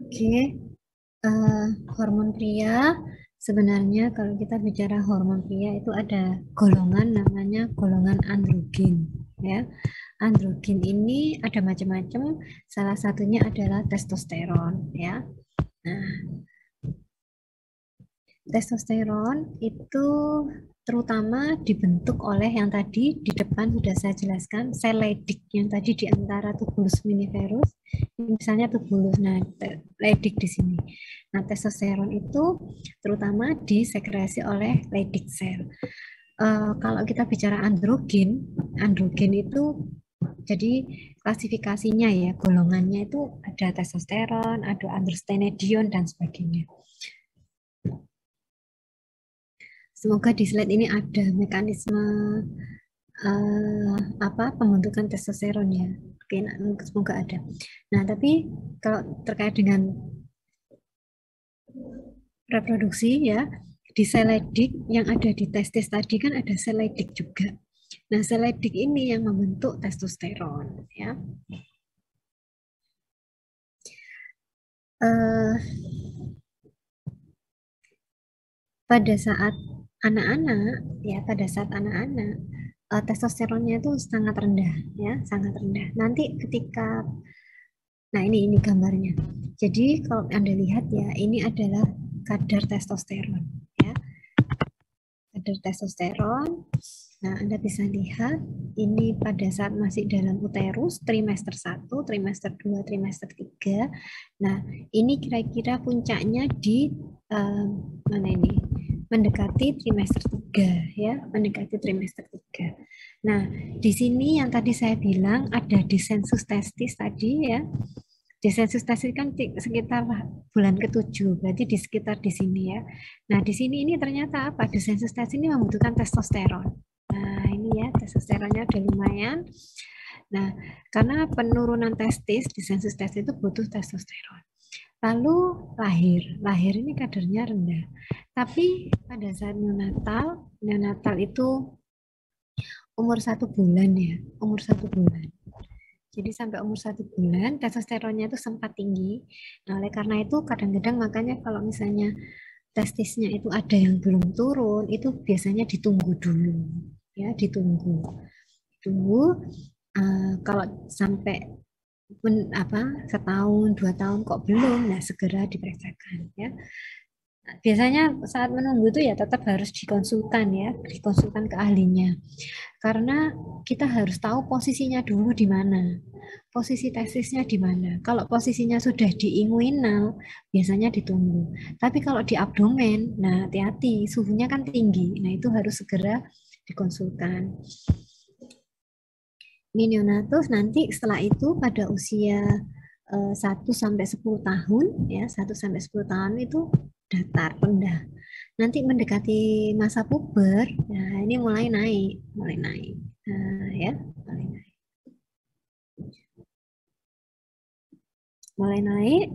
Oke, hormon pria sebenarnya kalau kita bicara hormon pria itu ada golongan namanya golongan androgen, ya. Androgen ini ada macam-macam, salah satunya adalah testosteron, ya. Nah, testosteron itu terutama dibentuk oleh yang tadi di depan sudah saya jelaskan, sel Leydig yang tadi di antara tubulus miniferus, misalnya tubulus, nah Leydig di sini. Nah, testosteron itu terutama disekresi oleh Leydig sel. Kalau kita bicara androgen, androgen itu jadi klasifikasinya ya, golongannya itu ada testosteron, ada androstenedion dan sebagainya. Semoga di slide ini ada mekanisme pembentukan testosteron ya. Oke, nah, semoga ada. Nah, tapi kalau terkait dengan reproduksi ya, di sel Leydig yang ada di testis tadi kan ada sel Leydig juga. Nah, sel Leydig ini yang membentuk testosteron ya. Uh, pada saat anak-anak ya, pada saat anak-anak testosteronnya itu sangat rendah ya, sangat rendah. Nanti ketika nah ini gambarnya. Jadi kalau Anda lihat ya, ini adalah kadar testosteron ya. Kadar testosteron. Nah, Anda bisa lihat ini pada saat masih dalam uterus, trimester 1, trimester 2, trimester 3. Nah, ini kira-kira puncaknya di mana ini? Mendekati trimester 3 ya, mendekati trimester 3. Nah, di sini yang tadi saya bilang ada disensus testis tadi ya. Disensus testis kan sekitar bulan ke-7, berarti di sekitar di sini ya. Nah, di sini ini ternyata apa? Disensus testis ini membutuhkan testosteron. Nah, ini ya, testosteronnya udah lumayan. Nah, karena penurunan testis, disensus testis itu butuh testosteron. Lalu lahir ini kadarnya rendah. Tapi pada saat neonatal itu umur 1 bulan ya, umur 1 bulan. Jadi sampai umur 1 bulan testosteronnya itu sempat tinggi. Nah, oleh karena itu kadang-kadang makanya kalau misalnya testisnya itu ada yang belum turun, itu biasanya ditunggu dulu, ya ditunggu. Kalau sampai setahun 2 tahun kok belum, nah segera diperiksakan ya. Biasanya saat menunggu itu ya tetap harus dikonsultan ke ahlinya. Karena kita harus tahu posisinya dulu di mana. Posisi testisnya di mana. Kalau posisinya sudah di inguinal, biasanya ditunggu. Tapi kalau di abdomen, nah hati-hati, suhunya kan tinggi. Nah, itu harus segera dikonsultan. Ini neonatus nanti setelah itu pada usia 1 sampai 10 tahun ya, 1 sampai 10 tahun itu datar rendah. Nanti mendekati masa puber, nah ini mulai naik, ya, mulai naik. Mulai naik.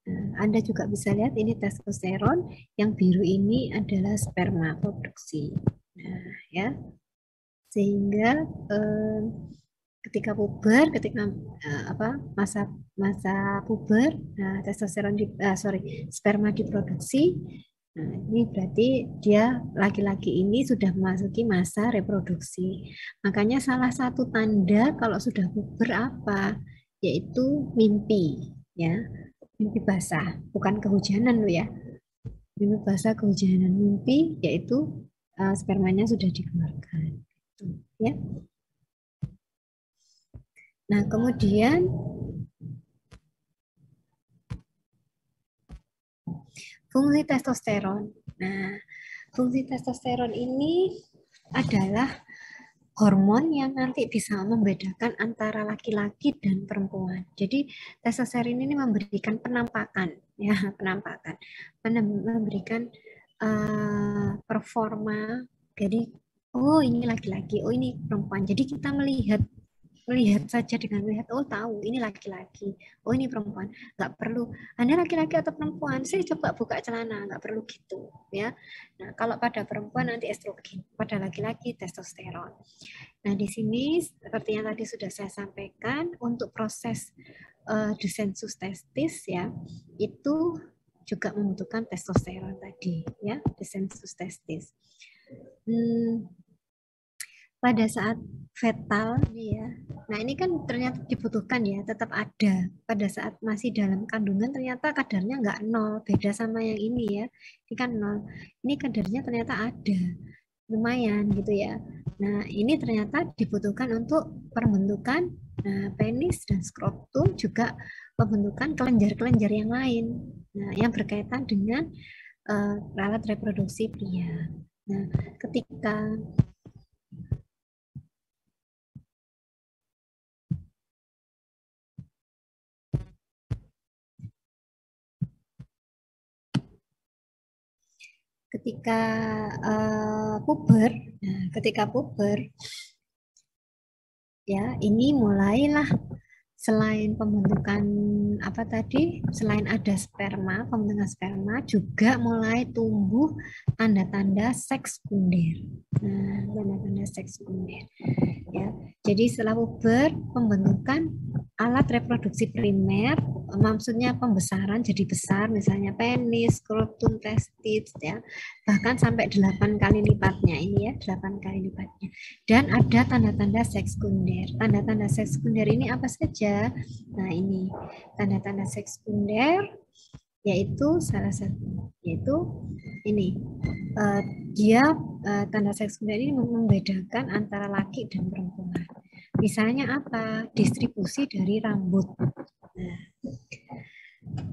Nah, Anda juga bisa lihat ini testosteron, yang biru ini adalah sperma produksi. Nah, ya. Sehingga ketika puber, ketika masa masa puber, nah testosteron sperma diproduksi. Nah, ini berarti dia laki-laki ini sudah memasuki masa reproduksi. Makanya salah satu tanda kalau sudah puber apa? Yaitu mimpi, ya. Mimpi basah, bukan kehujanan loh ya. Mimpi basah, kehujanan, mimpi yaitu spermanya sudah dikeluarkan. Ya. Nah, kemudian fungsi testosteron. Nah, fungsi testosteron ini adalah hormon yang nanti bisa membedakan antara laki-laki dan perempuan. Jadi testosteron ini memberikan penampakan, ya penampakan, memberikan performa. Jadi oh ini laki-laki, oh ini perempuan. Jadi kita melihat melihat saja, dengan melihat, oh tahu ini laki-laki, oh ini perempuan. Nggak perlu Anda laki-laki atau perempuan, saya coba buka celana, nggak perlu gitu ya. Nah, kalau pada perempuan nanti estrogen, pada laki-laki testosteron. Nah, di sini seperti yang tadi sudah saya sampaikan, untuk proses desensus testis ya, itu juga membutuhkan testosteron tadi ya, desensus testis. Pada saat fetal nih ya. Nah, ini kan ternyata dibutuhkan ya, tetap ada. Pada saat masih dalam kandungan ternyata kadarnya nggak nol, beda sama yang ini ya. Ini kan nol. Ini kadarnya ternyata ada. Lumayan gitu ya. Nah, ini ternyata dibutuhkan untuk pembentukan penis dan skrotum, juga pembentukan kelenjar-kelenjar yang lain. Nah, yang berkaitan dengan alat reproduksi pria. Nah, ketika ketika puber, nah, ketika puber ya ini mulailah, selain pembentukan apa tadi, selain ada sperma, pembentukan sperma, juga mulai tumbuh tanda-tanda seks sekunder. Nah, tanda-tanda seks sekunder. Ya, jadi setelah puber, pembentukan alat reproduksi primer, maksudnya pembesaran jadi besar, misalnya penis, skrotum, testis, ya, bahkan sampai 8 kali lipatnya ini ya, 8 kali lipatnya. Dan ada tanda-tanda seks sekunder. Tanda-tanda seks sekunder ini apa saja? Nah, ini tanda-tanda seks sekunder yaitu salah satu, yaitu ini dia tanda seks sekunder ini membedakan antara laki dan perempuan. Misalnya apa? Distribusi dari rambut. Nah,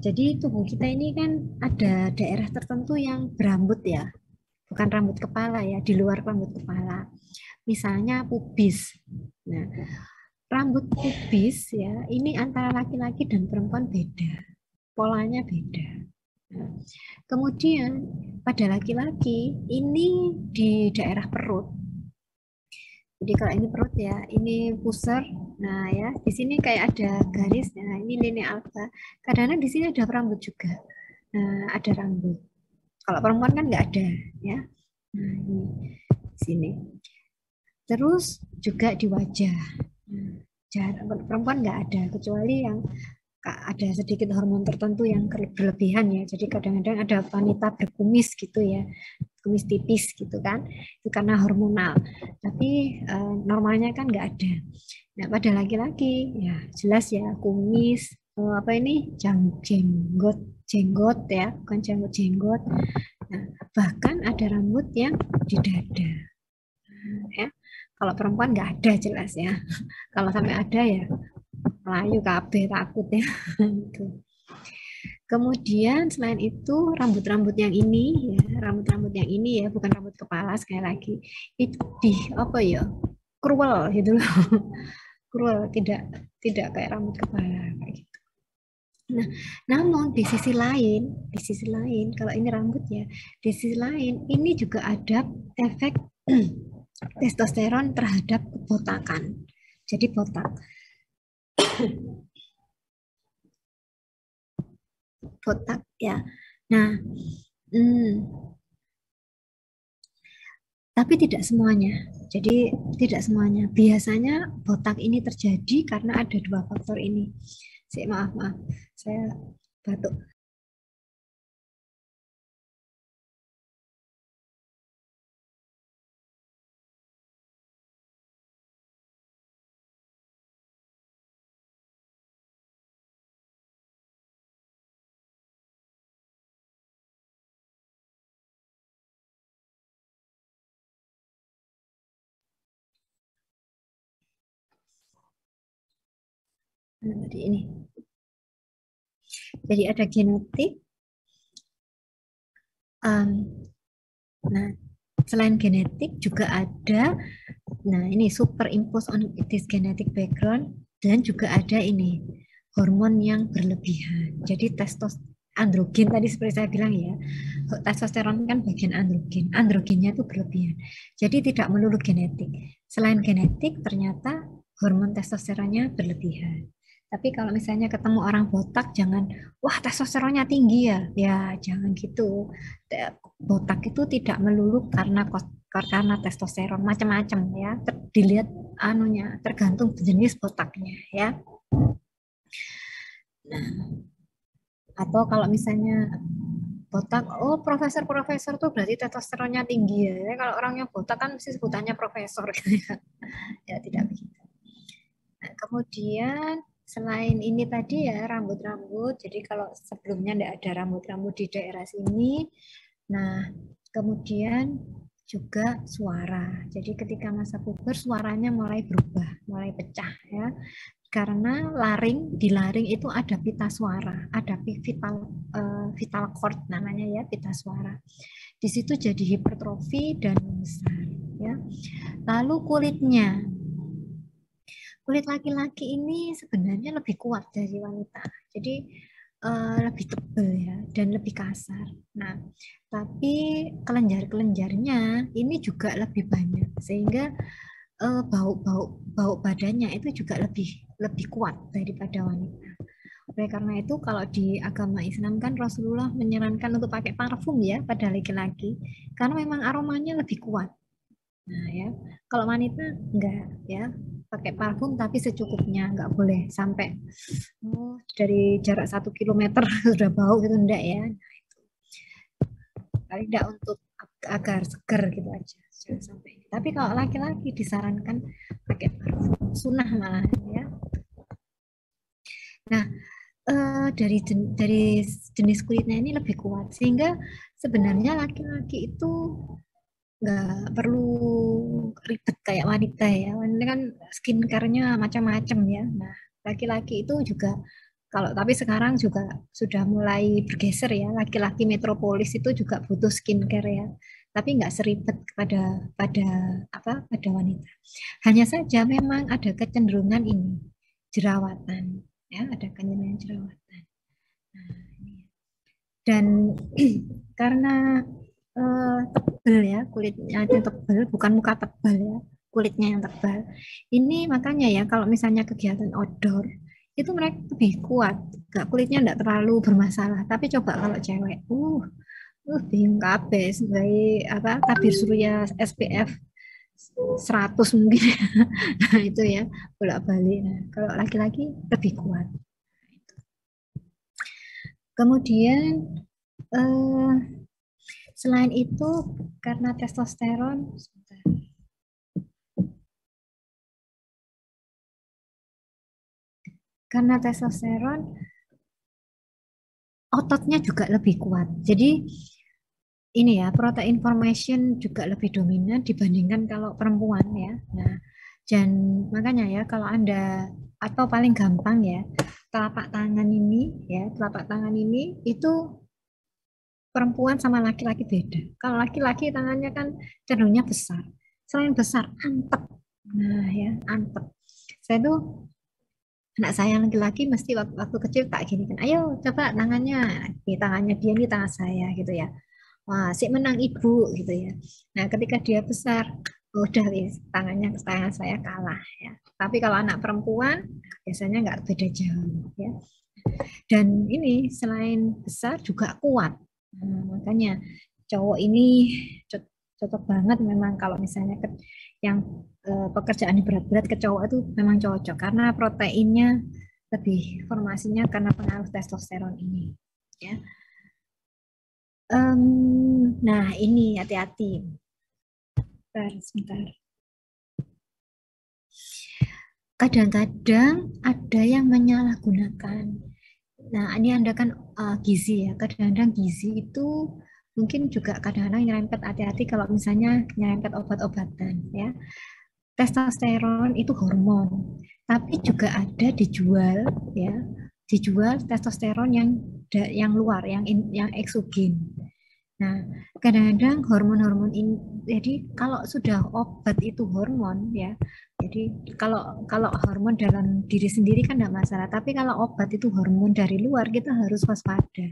jadi tubuh kita ini kan ada daerah tertentu yang berambut ya, bukan rambut kepala ya, di luar rambut kepala. Misalnya pubis. Nah, rambut pubis ya, ini antara laki-laki dan perempuan beda, polanya beda. Nah, kemudian pada laki-laki ini di daerah perut. Jadi kalau ini perut ya, ini pusar. Nah ya, di sini kayak ada garis. Nah ini linea alfa. Kadang-kadang di sini ada rambut juga. Nah ada rambut. Kalau perempuan kan nggak ada ya. Nah ini di sini. Terus juga di wajah. Nah, perempuan nggak ada, kecuali yang ada sedikit hormon tertentu yang berlebihan ya. Jadi kadang-kadang ada wanita berkumis gitu ya, kumis tipis gitu kan, itu karena hormonal. Tapi normalnya kan nggak ada. Nah pada laki-laki ya jelas ya, kumis, apa ini, jenggot, jenggot ya, bukan jenggot, jenggot. Nah, bahkan ada rambut yang di dada. Ya, kalau perempuan nggak ada jelas ya. Kalau sampai ada ya Melayu KB takut ya. Kemudian selain itu rambut-rambut yang ini ya, rambut-rambut yang ini ya, bukan rambut kepala sekali lagi. Itu di apa ya? Kruwel gitu loh. Kruwel, tidak kayak rambut kepala kayak gitu. Nah, namun di sisi lain kalau ini rambut ya, di sisi lain ini juga ada efek testosteron terhadap kebotakan. Jadi botak. Botak ya. Nah, tapi tidak semuanya. Jadi tidak semuanya. Biasanya botak ini terjadi karena ada dua faktor ini. Maaf, maaf. Saya batuk. Nah, tadi ini. Jadi ada genetik. Nah, selain genetik juga ada, nah ini superimpose on this genetic background, dan juga ada ini hormon yang berlebihan. Jadi androgen tadi seperti saya bilang ya, testosteron kan bagian androgen, androgennya itu berlebihan. Jadi tidak melulu genetik. Selain genetik ternyata hormon testosteronnya berlebihan. Tapi kalau misalnya ketemu orang botak, jangan, wah testosteronnya tinggi ya, ya jangan gitu. Botak itu tidak melulu karena testosteron, macam-macam ya. Dilihat anunya, tergantung jenis botaknya ya. Nah, atau kalau misalnya botak, oh profesor-profesor tuh berarti testosteronnya tinggi ya. Kalau orang yang botak kan mesti sebutannya profesor gitu ya. Ya tidak begitu. Nah, kemudian selain ini tadi ya rambut-rambut, jadi kalau sebelumnya tidak ada rambut-rambut di daerah sini, nah kemudian juga suara. Jadi ketika masa puber suaranya mulai berubah, mulai pecah ya. Karena di laring itu ada pita suara, ada vital cord namanya ya, pita suara. Di situ jadi hipertrofi dan membesar ya. Lalu kulit laki-laki ini sebenarnya lebih kuat dari wanita. Jadi lebih tebal ya dan lebih kasar. Nah, tapi kelenjar-kelenjarnya ini juga lebih banyak sehingga bau badannya itu juga lebih kuat daripada wanita. Oleh karena itu kalau di agama Islam kan Rasulullah menyarankan untuk pakai parfum ya pada laki-laki karena memang aromanya lebih kuat. Nah ya, kalau wanita enggak ya, pakai parfum tapi secukupnya, enggak boleh sampai dari jarak 1 kilometer sudah bau gitu enggak ya. Paling enggak untuk agar seger gitu aja, jangan sampai. Tapi kalau laki-laki disarankan pakai parfum, sunnah malah ya. Nah, dari jenis kulitnya ini lebih kuat sehingga sebenarnya laki-laki itu nggak perlu ribet kayak wanita ya. Wanita kan skincare-nya macam-macam ya. Nah, laki-laki itu juga kalau tapi sekarang juga sudah mulai bergeser ya. Laki-laki metropolis itu juga butuh skincare ya. Tapi nggak seribet pada pada wanita. Hanya saja memang ada kecenderungan ini jerawatan ya, ada kecenderungan jerawatan. Nah, dan karena tebal ya kulitnya itu tebal, bukan muka tebal ya, kulitnya yang tebal ini makanya ya kalau misalnya kegiatan outdoor itu mereka lebih kuat, gak kulitnya enggak terlalu bermasalah. Tapi coba kalau cewek bingung kabeh sebagai tabir surya SPF 100 mungkin nah itu ya bolak-balik. Nah, kalau laki-laki lebih kuat. Kemudian eh, selain itu karena testosteron, ototnya juga lebih kuat. Jadi ini ya protein formation juga lebih dominan dibandingkan kalau perempuan ya. Nah, dan makanya ya kalau Anda atau paling gampang ya telapak tangan ini itu perempuan sama laki-laki beda. Kalau laki-laki tangannya kan cenderungnya besar. Selain besar, antep. Nah ya, antep. Saya tuh anak saya laki-laki mesti waktu kecil tak gini kan. Ayo coba tangannya, di tangannya dia ini tangan saya gitu ya. Wah, si menang ibu gitu ya. Nah, ketika dia besar, udah wis tangan saya kalah ya. Tapi kalau anak perempuan biasanya nggak beda jauh ya. Dan ini selain besar juga kuat. Nah, makanya cowok ini cocok banget memang kalau misalnya yang pekerjaan berat-berat ke cowok itu memang cocok karena proteinnya lebih formasinya karena pengaruh testosteron ini ya. Nah ini hati-hati. Sebentar. Kadang-kadang ada yang menyalahgunakan. Nah, ini Anda kan gizi ya. Kadang-kadang gizi itu mungkin juga kadang-kadang nyerempet, hati-hati kalau misalnya nyerempet obat-obatan ya. Testosteron itu hormon, tapi juga ada dijual ya. Dijual testosteron yang luar, yang eksogen. Nah, kadang-kadang hormon-hormon ini, jadi kalau sudah obat itu hormon ya, jadi kalau kalau hormon dalam diri sendiri kan tidak masalah, tapi kalau obat itu hormon dari luar kita harus waspada.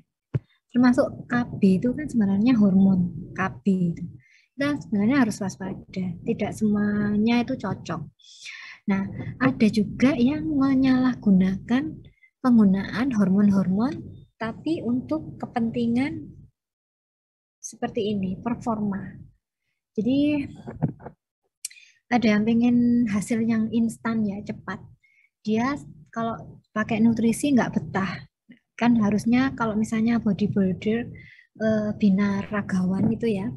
Termasuk KB itu kan sebenarnya hormon KB itu. Kita sebenarnya harus waspada, tidak semuanya itu cocok. Nah, ada juga yang menyalahgunakan penggunaan hormon-hormon tapi untuk kepentingan seperti ini, performa. Jadi ada yang pengen hasil yang instan ya, cepat. Dia kalau pakai nutrisi nggak betah. Kan harusnya kalau misalnya bodybuilder, binaragawan itu ya,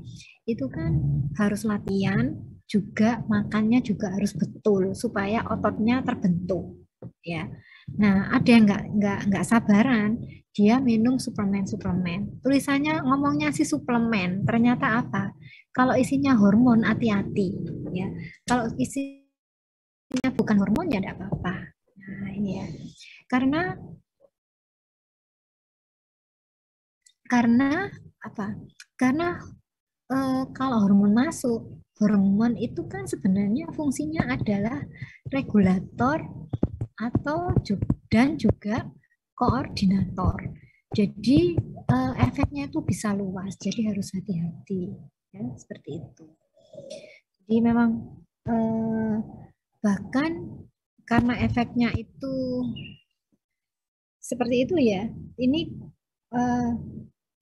itu kan harus latihan, juga makannya juga harus betul supaya ototnya terbentuk ya. Nah, ada yang nggak sabaran, dia minum suplemen. Tulisannya ngomongnya sih suplemen, ternyata apa? Kalau isinya hormon hati-hati ya. Kalau isinya bukan hormon ya enggak apa-apa. Nah, ini ya. Karena karena apa? Karena kalau hormon masuk, hormon itu kan sebenarnya fungsinya adalah regulator atau dan juga koordinator. Jadi efeknya itu bisa luas, jadi harus hati-hati ya, seperti itu. Jadi memang eh, bahkan karena efeknya itu seperti itu ya, ini eh,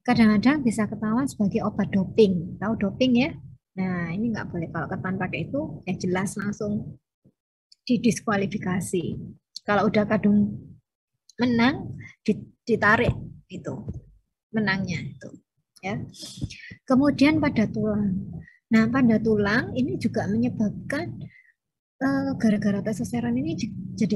kadang-kadang bisa ketahuan sebagai obat doping. Tahu doping ya? Nah, ini nggak boleh. Kalau ketahuan pakai itu, ya jelas langsung didiskualifikasi. Kalau udah kadung menang, ditarik itu menangnya itu. Ya. Kemudian pada tulang. Nah, pada tulang ini juga menyebabkan gara-gara testosteron ini jadi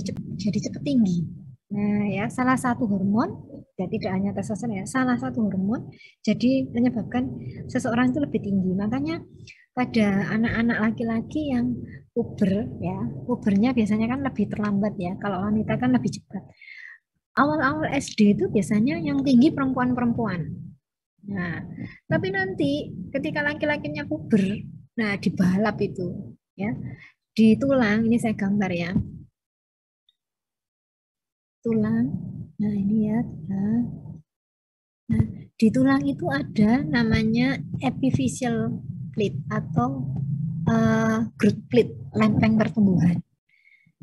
cepat tinggi. Nah, ya salah satu hormon, ya tidak hanya testosteron ya, salah satu hormon jadi menyebabkan seseorang itu lebih tinggi. Makanya pada anak-anak laki-laki yang puber ya, pubernya biasanya kan lebih terlambat ya. Kalau wanita kan lebih cepat. Awal-awal SD itu biasanya yang tinggi perempuan-perempuan. Nah, tapi nanti ketika laki-lakinya puber, nah dibalap itu ya di tulang. Ini saya gambar ya, tulang. Nah, ini ya. Nah, di tulang itu ada namanya epiphyseal plate atau growth plate, lempeng pertumbuhan.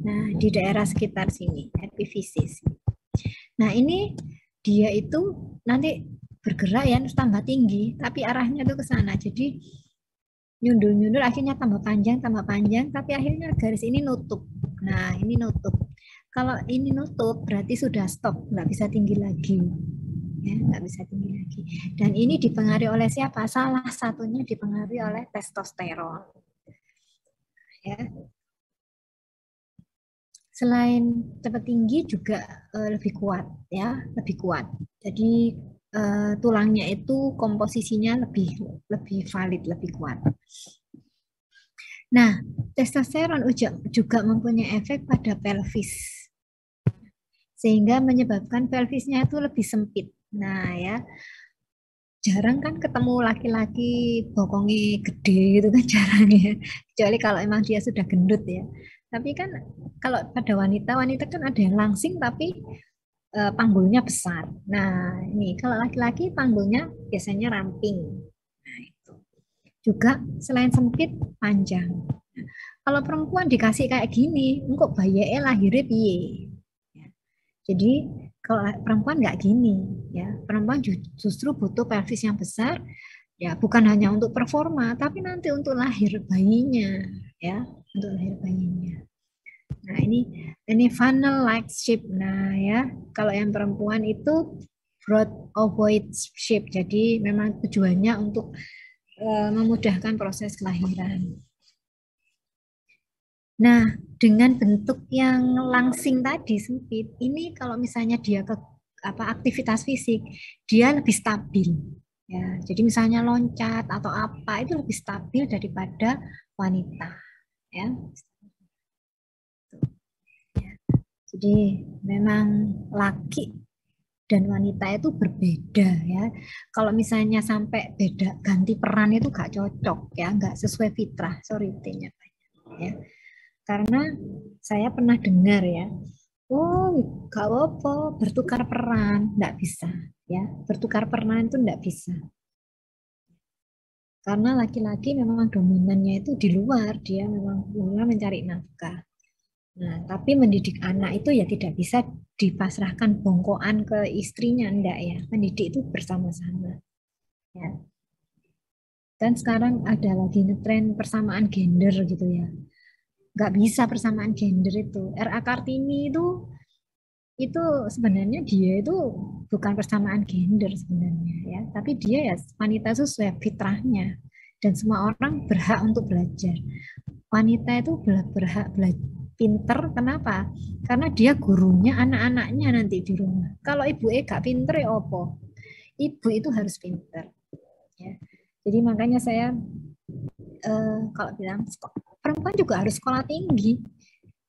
Nah, di daerah sekitar sini, epiphysis. Nah, ini dia itu nanti bergerak ya, terus tambah tinggi, tapi arahnya tuh ke sana. Jadi nyundul-nyundul akhirnya tambah panjang, tapi akhirnya garis ini nutup. Nah, ini nutup. Kalau ini nutup berarti sudah stop, nggak bisa tinggi lagi. Ya, nggak bisa tinggi lagi. Dan ini dipengaruhi oleh siapa? Salah satunya dipengaruhi oleh testosteron. Ya. Selain cepat tinggi juga lebih kuat, ya, lebih kuat. Jadi tulangnya itu komposisinya lebih lebih valid, lebih kuat. Nah, testosteron juga mempunyai efek pada pelvis, sehingga menyebabkan pelvisnya itu lebih sempit. Nah, ya, jarang kan ketemu laki-laki bokongnya gede gitu kan, jarang ya. Kecuali kalau emang dia sudah gendut ya. Tapi kan kalau pada wanita, wanita kan ada yang langsing tapi panggulnya besar. Nah, ini kalau laki-laki panggulnya biasanya ramping. Nah, itu. Juga selain sempit, panjang. Kalau perempuan dikasih kayak gini, kok bayi lahirnya piye? Ya. Jadi kalau perempuan nggak gini, ya perempuan justru butuh pelvis yang besar, ya bukan hanya untuk performa, tapi nanti untuk lahir bayinya, ya untuk lahir bayinya. Nah ini funnel like shape. Nah ya kalau yang perempuan itu broad ovoid shape. Jadi memang tujuannya untuk memudahkan proses kelahiran. Nah, dengan bentuk yang langsing tadi sempit, ini kalau misalnya dia ke apa aktivitas fisik, dia lebih stabil. Ya, jadi misalnya loncat atau apa itu lebih stabil daripada wanita. Ya, jadi memang laki dan wanita itu berbeda ya. Kalau misalnya sampai beda ganti peran itu gak cocok ya, nggak sesuai fitrah. Sorry, intinya ya. Karena saya pernah dengar ya, oh gak apa-apa bertukar peran, nggak bisa ya. Bertukar peran itu nggak bisa. Karena laki-laki memang dominannya itu di luar, dia memang mulai mencari nafkah. Nah, tapi mendidik anak itu ya tidak bisa dipasrahkan bongkoan ke istrinya, enggak ya. Mendidik itu bersama-sama. Ya. Dan sekarang ada lagi ngetren persamaan gender gitu ya. Nggak bisa persamaan gender itu. R.A. Kartini itu sebenarnya dia itu bukan persamaan gender sebenarnya ya, tapi dia ya wanita sesuai fitrahnya dan semua orang berhak untuk belajar. Wanita itu berhak belajar pinter, kenapa? Karena dia gurunya anak-anaknya nanti di rumah. Kalau ibu gak pinter ya opo? Ibu itu harus pinter ya. Jadi makanya saya kalau bilang perempuan juga harus sekolah tinggi.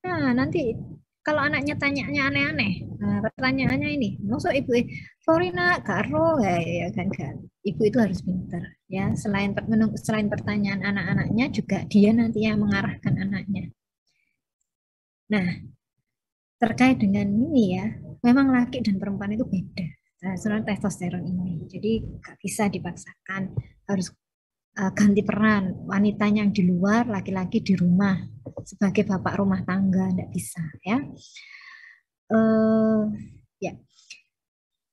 Nah, nanti kalau anaknya tanyanya aneh-aneh, nah, pertanyaannya ini, maksud ibu, sorry nak, karo, ya kan kan. Ibu itu harus pintar, ya. Selain pertanyaan anak-anaknya, juga dia nanti yang mengarahkan anaknya. Nah, terkait dengan ini ya, memang laki dan perempuan itu beda. Nah, soal testosteron ini, jadi nggak bisa dipaksakan, harus ganti peran, wanitanya yang di luar, laki-laki di rumah sebagai bapak rumah tangga, tidak bisa ya. eh ya,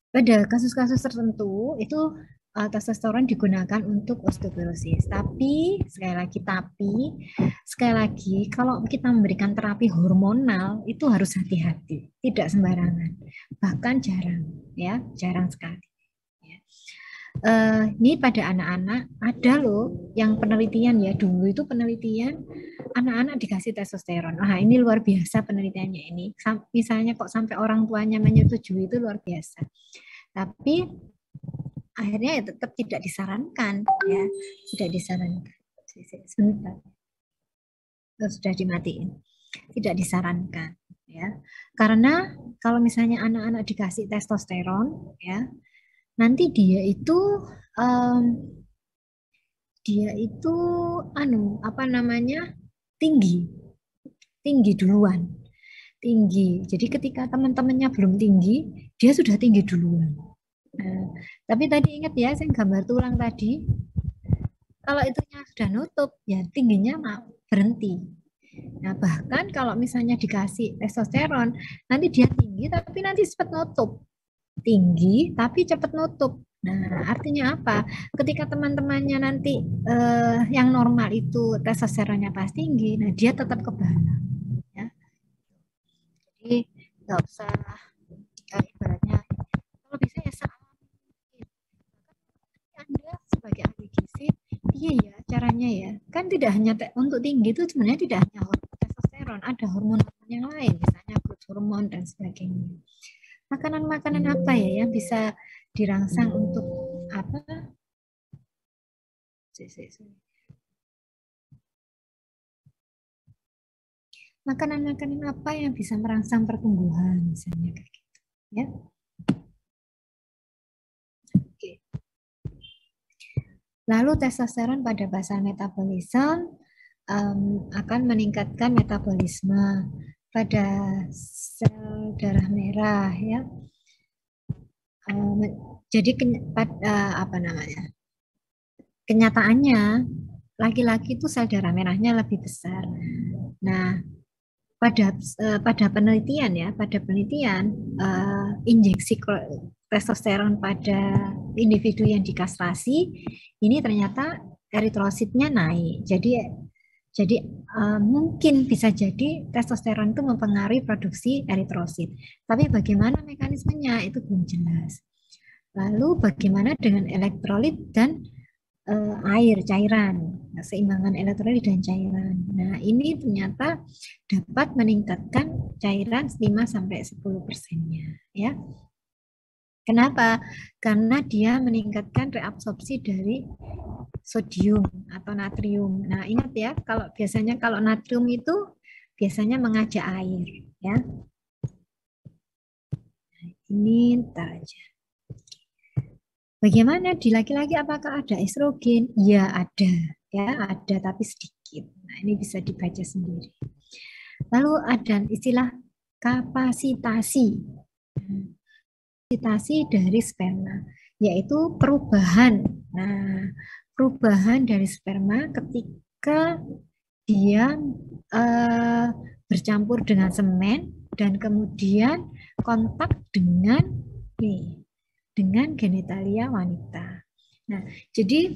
pada kasus-kasus tertentu itu testosteron digunakan untuk osteoporosis. Sekali lagi kalau kita memberikan terapi hormonal itu harus hati-hati, tidak sembarangan, bahkan jarang, ya, jarang sekali. Ya. Ini pada anak-anak ada loh yang penelitian ya, dulu itu penelitian anak-anak dikasih testosteron. Nah, ini luar biasa penelitiannya ini. Misalnya kok sampai orang tuanya menyetujui, itu luar biasa. Tapi akhirnya ya tetap tidak disarankan ya, tidak disarankan. Sebentar, sudah dimatiin. Tidak disarankan ya. Karena kalau misalnya anak-anak dikasih testosteron ya, nanti um, dia itu apa namanya? tinggi, tinggi duluan. Tinggi. Jadi ketika teman-temannya belum tinggi, dia sudah tinggi duluan. Nah, tapi tadi ingat ya, saya gambar tulang tadi, kalau itunya sudah nutup, ya tingginya mau berhenti. Nah, bahkan kalau misalnya dikasih testosteron, nanti dia tinggi, tapi nanti cepat nutup. Tinggi, tapi cepat nutup. Nah, artinya apa? Ketika teman-temannya nanti yang normal itu testosteronnya pas tinggi, nah dia tetap kebal. Ya. Jadi nggak usah ibaratnya kalau bisa ya Anda sebagai ahli gizi, iya ya caranya ya. Kan tidak hanya untuk tinggi itu sebenarnya tidak hanya hormon testosteron, ada hormon-hormon yang lain, misalnya growth hormon dan sebagainya. Makanan-makanan apa ya yang bisa dirangsang untuk apa? Makanan-makanan apa yang bisa merangsang pertumbuhan misalnya kayak gitu, ya. Oke. Lalu testosteron pada basal metabolisme akan meningkatkan metabolisme pada sel darah merah ya. Jadi apa namanya? Kenyataannya laki-laki itu sel darah merahnya lebih besar. Nah, pada penelitian injeksi testosteron pada individu yang dikastrasi ini ternyata eritrositnya naik. Jadi mungkin bisa jadi testosteron itu mempengaruhi produksi eritrosit. Tapi bagaimana mekanismenya itu belum jelas. Lalu bagaimana dengan elektrolit dan air, cairan, keseimbangan elektrolit dan cairan. Nah, ini ternyata dapat meningkatkan cairan 5-10%-nya, ya. Kenapa? Karena dia meningkatkan reabsorpsi dari sodium atau natrium. Nah, ingat ya, kalau natrium itu biasanya mengajak air, ya. Nah, ini ntar aja. Bagaimana di laki-laki apakah ada estrogen? Ya ada, tapi sedikit. Nah, ini bisa dibaca sendiri. Lalu ada istilah kapasitasi. Kapasitasi dari sperma, yaitu perubahan. Nah, perubahan dari sperma ketika dia bercampur dengan semen dan kemudian kontak dengan nih, dengan genitalia wanita. Nah, jadi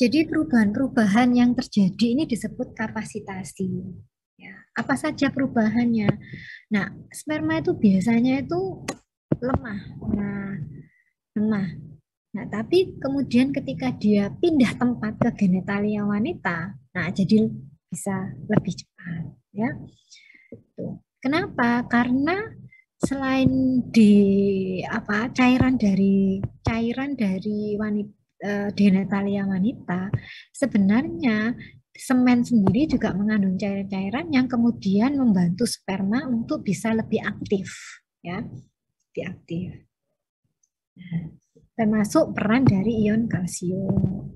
perubahan-perubahan yang terjadi ini disebut kapasitasi. Ya, apa saja perubahannya? Nah, sperma itu biasanya itu lemah. Lemah. Nah, tapi kemudian ketika dia pindah tempat ke genitalia wanita, nah jadi bisa lebih cepat, ya. Kenapa? Karena selain di apa cairan dari wanita genitalia wanita, sebenarnya semen sendiri juga mengandung cairan-cairan yang kemudian membantu sperma untuk bisa lebih aktif, ya, lebih aktif. Termasuk peran dari ion kalsium.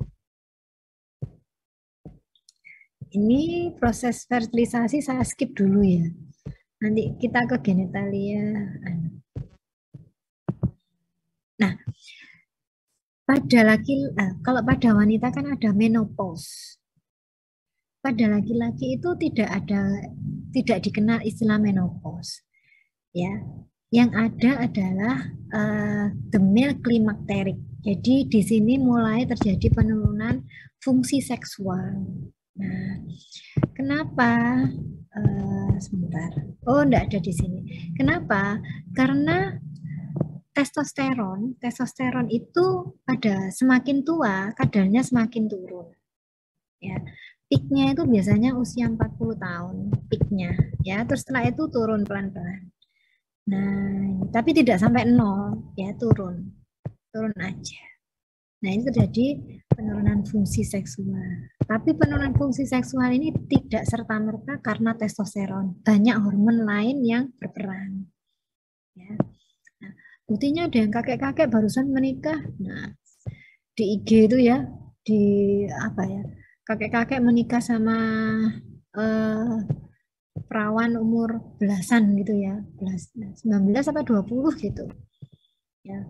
Ini proses fertilisasi saya skip dulu ya. Nanti kita ke genitalia. Nah, kalau pada wanita kan ada menopause. Pada laki-laki itu tidak dikenal istilah menopause. Ya, yang ada adalah the male climacteric. Jadi di sini mulai terjadi penurunan fungsi seksual. Nah, kenapa? Sebentar. Oh, enggak ada di sini. Kenapa? Karena testosteron itu pada semakin tua kadarnya semakin turun. Ya, peaknya itu biasanya usia 40 tahun, peaknya. Ya, terus setelah itu turun pelan-pelan. Nah, tapi tidak sampai nol, ya turun aja. Nah, ini terjadi penurunan fungsi seksual. Tapi penurunan fungsi seksual ini tidak serta-merta karena testosteron. Banyak hormon lain yang berperan. Ya. Nah, buktinya ada yang kakek-kakek barusan menikah. Nah, di IG itu ya, di apa ya, kakek-kakek menikah sama eh, perawan umur belasan gitu ya, 19 apa 20 gitu. Ya,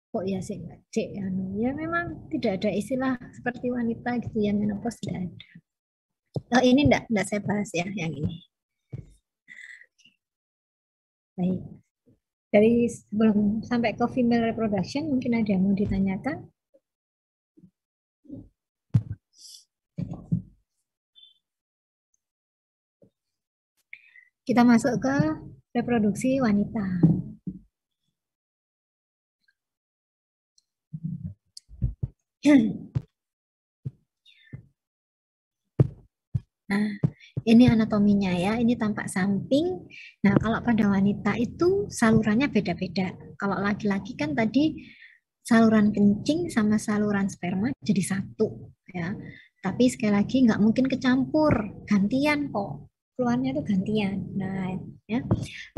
kok ya sih cek anu ya memang tidak ada istilah seperti wanita gitu yang menopause tidak ada. Oh, ini enggak saya bahas ya yang ini. Baik. Dari sebelum sampai ke female reproduction mungkin ada yang mau ditanyakan? Kita masuk ke reproduksi wanita. Nah, ini anatominya ya, ini tampak samping. Nah, kalau pada wanita itu salurannya beda-beda. Kalau laki-laki kan tadi saluran kencing sama saluran sperma jadi satu ya. Tapi sekali lagi nggak mungkin kecampur, gantian kok. Keluarnya itu gantian. Nah, ya.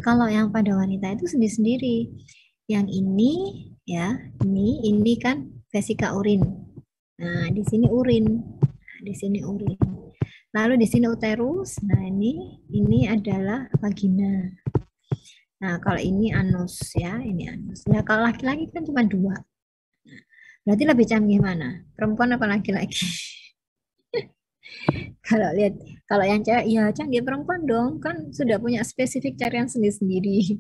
Kalau yang pada wanita itu sendiri-sendiri. Yang ini ya, ini kan vesika urin. Nah, di sini urin. Nah, di sini urin. Lalu di sini uterus. Nah, ini adalah vagina. Nah, kalau ini anus ya, ini anus. Nah, kalau laki-laki kan cuma dua. Berarti lebih canggih mana? Perempuan apa laki-laki? Kalau lihat, kalau yang cewek, ya canggih perempuan dong. Kan sudah punya spesifik carian sendiri-sendiri.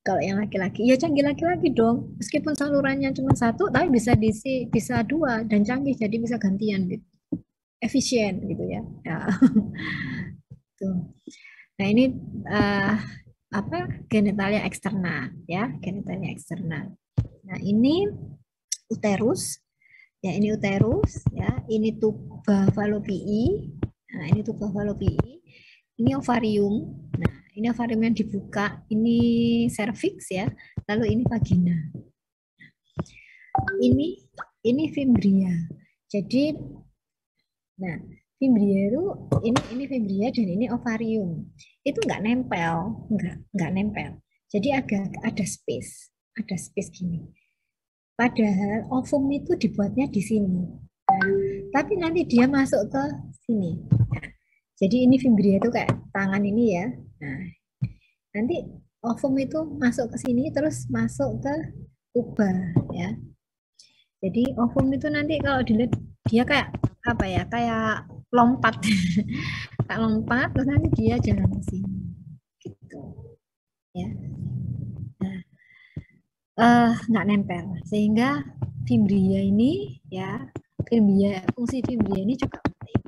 Kalau yang laki-laki, ya canggih laki-laki dong. Meskipun salurannya cuma satu, tapi bisa dua dan canggih, jadi bisa gantian gitu. Efisien gitu ya. Ya. Tuh. Nah ini uh, apa genitalia eksternal ya, genitalia eksternal. Nah ini uterus, ya ini uterus, ya ini tuba falopii. Nah ini tuba falopii. Ini ovarium. Nah ini ovarium yang dibuka. Ini cervix ya. Lalu ini vagina. Ini fimbria. Jadi, nah fimbria itu ini fimbria dan ini ovarium. Itu nggak nempel, nggak nempel. Jadi ada space gini. Padahal ovum itu dibuatnya di sini. Nah, tapi nanti dia masuk ke sini. Nah, jadi ini fimbria itu kayak tangan ini ya. Nah, nanti ovum itu masuk ke sini terus masuk ke tuba ya. Jadi ovum itu nanti kalau dilihat dia kayak apa ya? Kayak lompat. lompat-lompat terus nanti dia jalan ke sini gitu ya. Nah, nggak nempel sehingga fimbria ini ya, fungsi fimbria ini juga penting.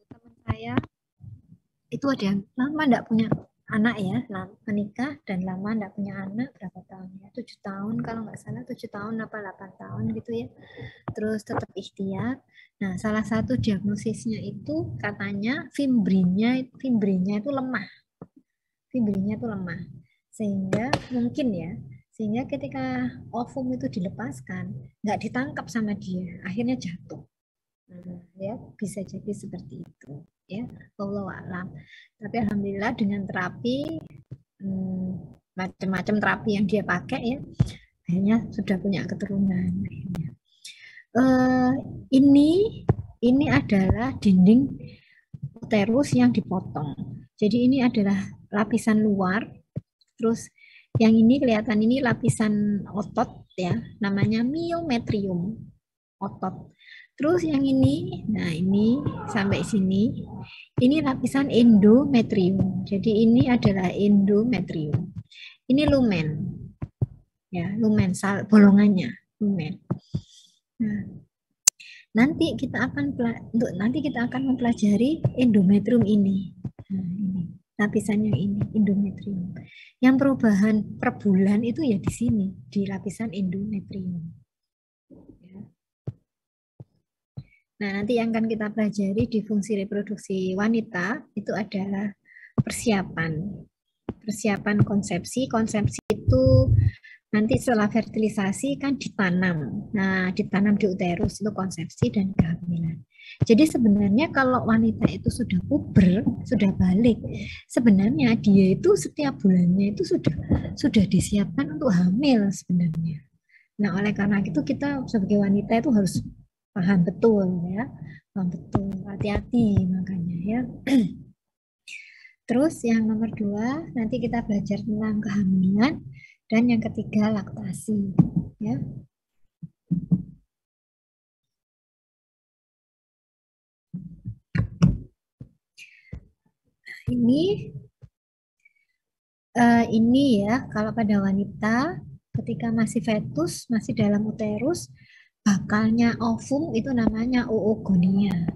Teman saya itu ada yang lama enggak punya anak ya, menikah dan lama enggak punya anak, berapa tahun ya, 7 tahun kalau nggak salah, 7 tahun apa 8 tahun gitu ya, terus tetap ikhtiar. Nah, salah satu diagnosisnya itu katanya fimbrinya itu lemah, sehingga mungkin ya, sehingga ketika ovum itu dilepaskan nggak ditangkap sama dia, akhirnya jatuh. Nah, ya bisa jadi seperti itu ya, wallahu alam. Tapi alhamdulillah dengan terapi, macam-macam terapi yang dia pakai ya, akhirnya sudah punya keturunan akhirnya. Ini adalah dinding uterus yang dipotong. Jadi ini adalah lapisan luar, terus yang ini kelihatan ini lapisan otot ya, namanya myometrium, otot. Terus yang ini, nah ini sampai sini, ini lapisan endometrium. Jadi ini adalah endometrium. Ini lumen, ya lumen, bolongannya, lumen. Nah, nanti kita akan mempelajari endometrium ini. Nah, ini lapisan yang ini, endometrium. Yang perubahan per bulan itu ya di sini, di lapisan endometrium. Nah, nanti yang akan kita pelajari di fungsi reproduksi wanita itu adalah persiapan konsepsi. Konsepsi itu nanti setelah fertilisasi kan ditanam. Nah, ditanam di uterus itu konsepsi dan kehamilan. Jadi sebenarnya kalau wanita itu sudah puber, sudah balik, sebenarnya dia itu setiap bulannya itu sudah disiapkan untuk hamil sebenarnya. Nah, oleh karena itu kita sebagai wanita itu harus paham betul ya, paham betul, hati-hati makanya ya. Terus yang nomor 2 nanti kita belajar tentang kehamilan, dan yang ketiga laktasi ya. Ini ya, kalau pada wanita ketika masih fetus, masih dalam uterus, bakalnya ovum itu namanya oogonia.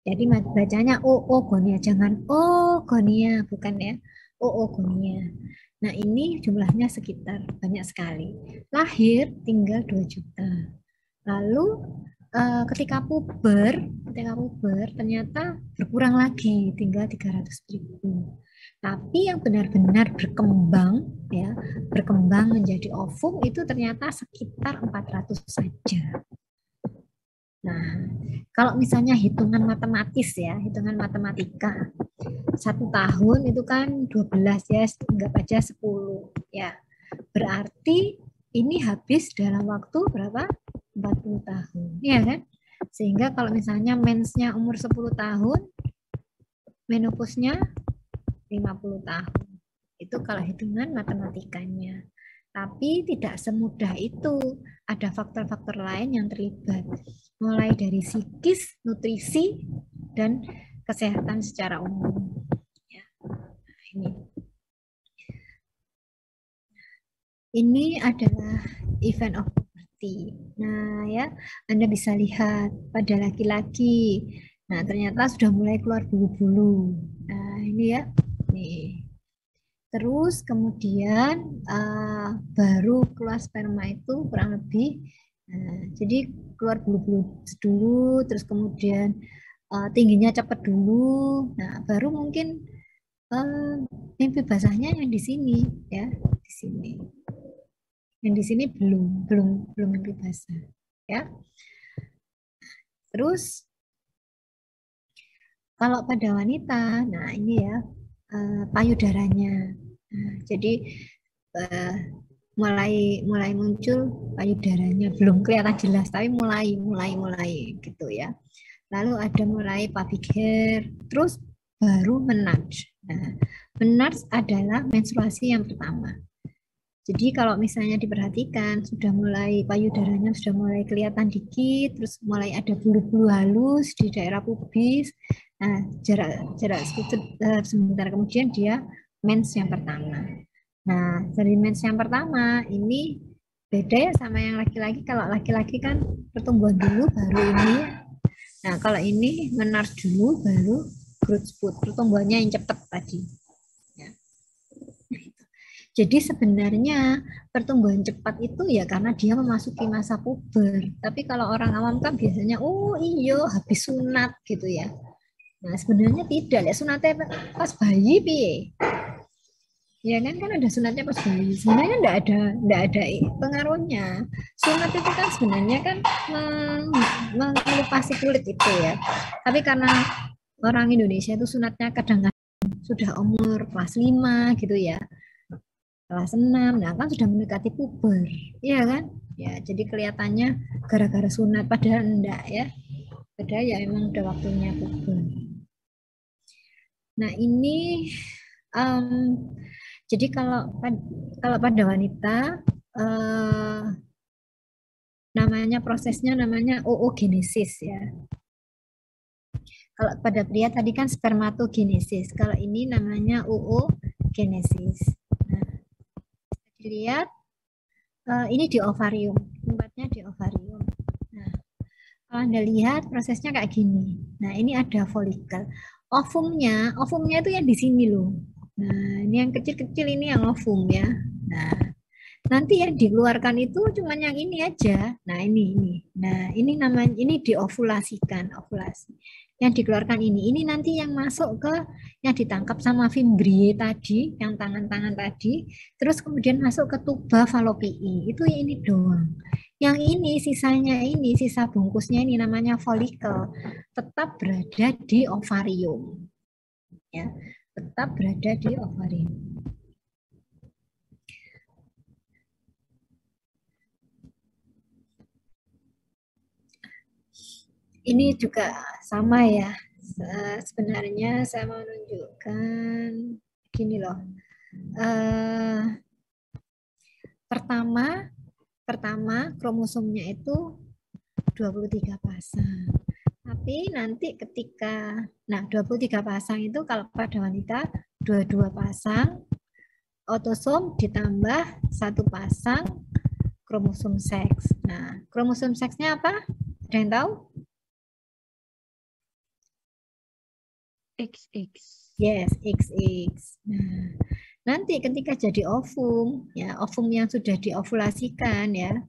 Jadi bacanya oogonia, jangan oogonia, bukan ya, oogonia. Nah, ini jumlahnya sekitar banyak sekali. Lahir tinggal 2 juta. Lalu ketika puber ternyata berkurang lagi, tinggal 300.000. Tapi yang benar-benar berkembang ya, berkembang menjadi ovum itu ternyata sekitar 400 saja. Nah, kalau misalnya hitungan matematis ya, hitungan matematika, 1 tahun itu kan 12 ya, anggap aja 10 ya. Berarti ini habis dalam waktu berapa? 40 tahun, ya kan? Sehingga kalau misalnya mensnya umur 10 tahun, menopausnya 50 tahun. Itu kalau hitungan matematikanya. Tapi tidak semudah itu. Ada faktor-faktor lain yang terlibat. Mulai dari psikis, nutrisi, dan kesehatan secara umum. Ya. Ini adalah event of puberty. Nah ya, Anda bisa lihat pada laki-laki. Nah, ternyata sudah mulai keluar bulu-bulu. Nah, ini ya. Nih. Terus kemudian baru keluar sperma itu kurang lebih, jadi keluar bulu-bulu dulu, terus kemudian tingginya cepat dulu, nah baru mungkin mimpi basahnya yang di sini ya, di sini. Yang di sini belum mimpi basah ya. Terus kalau pada wanita, nah ini ya payudaranya. Nah, jadi mulai muncul payudaranya, belum kelihatan jelas tapi mulai gitu ya. Lalu ada mulai pubic hair, terus baru menarche. Nah, menarche adalah menstruasi yang pertama. Jadi kalau misalnya diperhatikan sudah mulai payudaranya sudah mulai kelihatan dikit, terus mulai ada bulu-bulu halus di daerah pubis. Nah, jarak sebentar kemudian dia mens yang pertama. Nah, dari mens yang pertama ini beda ya sama yang laki-laki. Kalau laki-laki kan pertumbuhan dulu baru ini. Nah, kalau ini menar dulu baru growth spurt, pertumbuhannya yang cepat tadi. Ya. Jadi sebenarnya pertumbuhan cepat itu ya karena dia memasuki masa puber. Tapi kalau orang awam kan biasanya, oh iyo habis sunat gitu ya. Nah sebenarnya tidak, ya sunatnya pas bayi piye. Ya kan ada sunatnya pas bayi. Sebenarnya enggak ada pengaruhnya. Sunat itu kan sebenarnya kan mengelupasi kulit itu ya. Tapi karena orang Indonesia itu sunatnya kadang-kadang sudah umur kelas 5 gitu ya, kelas 6, nah kan sudah mendekati puber, iya kan? Ya, jadi kelihatannya gara-gara sunat, padahal enggak ya. Padahal ya emang udah waktunya puber. Nah, ini um, jadi kalau pada wanita namanya prosesnya namanya oogenesis ya. Kalau pada pria tadi kan spermatogenesis. Kalau ini namanya oogenesis. Nah, dilihat ini di ovarium, tempatnya di ovarium. Nah, kalau Anda lihat prosesnya kayak gini. Nah, ini ada folikel. Ovumnya itu yang di sini loh. Nah, ini yang kecil-kecil ini yang ovum ya. Nah, nanti yang dikeluarkan itu cuma yang ini aja. Nah, ini. Nah, ini namanya ini diovulasikan, ovulasi. Yang dikeluarkan ini nanti yang masuk ke yang ditangkap sama fimbrie tadi, yang tangan-tangan tadi, terus kemudian masuk ke tuba falopii. Itu ini doang. Yang ini sisanya ini, sisa bungkusnya ini namanya folikel, tetap berada di ovarium. Ya, tetap berada di ovarium. Ini juga sama ya. Sebenarnya saya mau menunjukkan gini loh. Pertama kromosomnya itu 23 pasang. Tapi nanti ketika 23 pasang itu kalau pada wanita 22 pasang autosom ditambah 1 pasang kromosom seks. Nah, kromosom seksnya apa? Ada yang tahu? XX. Yes, XX. Nah, nanti ketika jadi ovum, ya ovum yang sudah diovulasikan ya,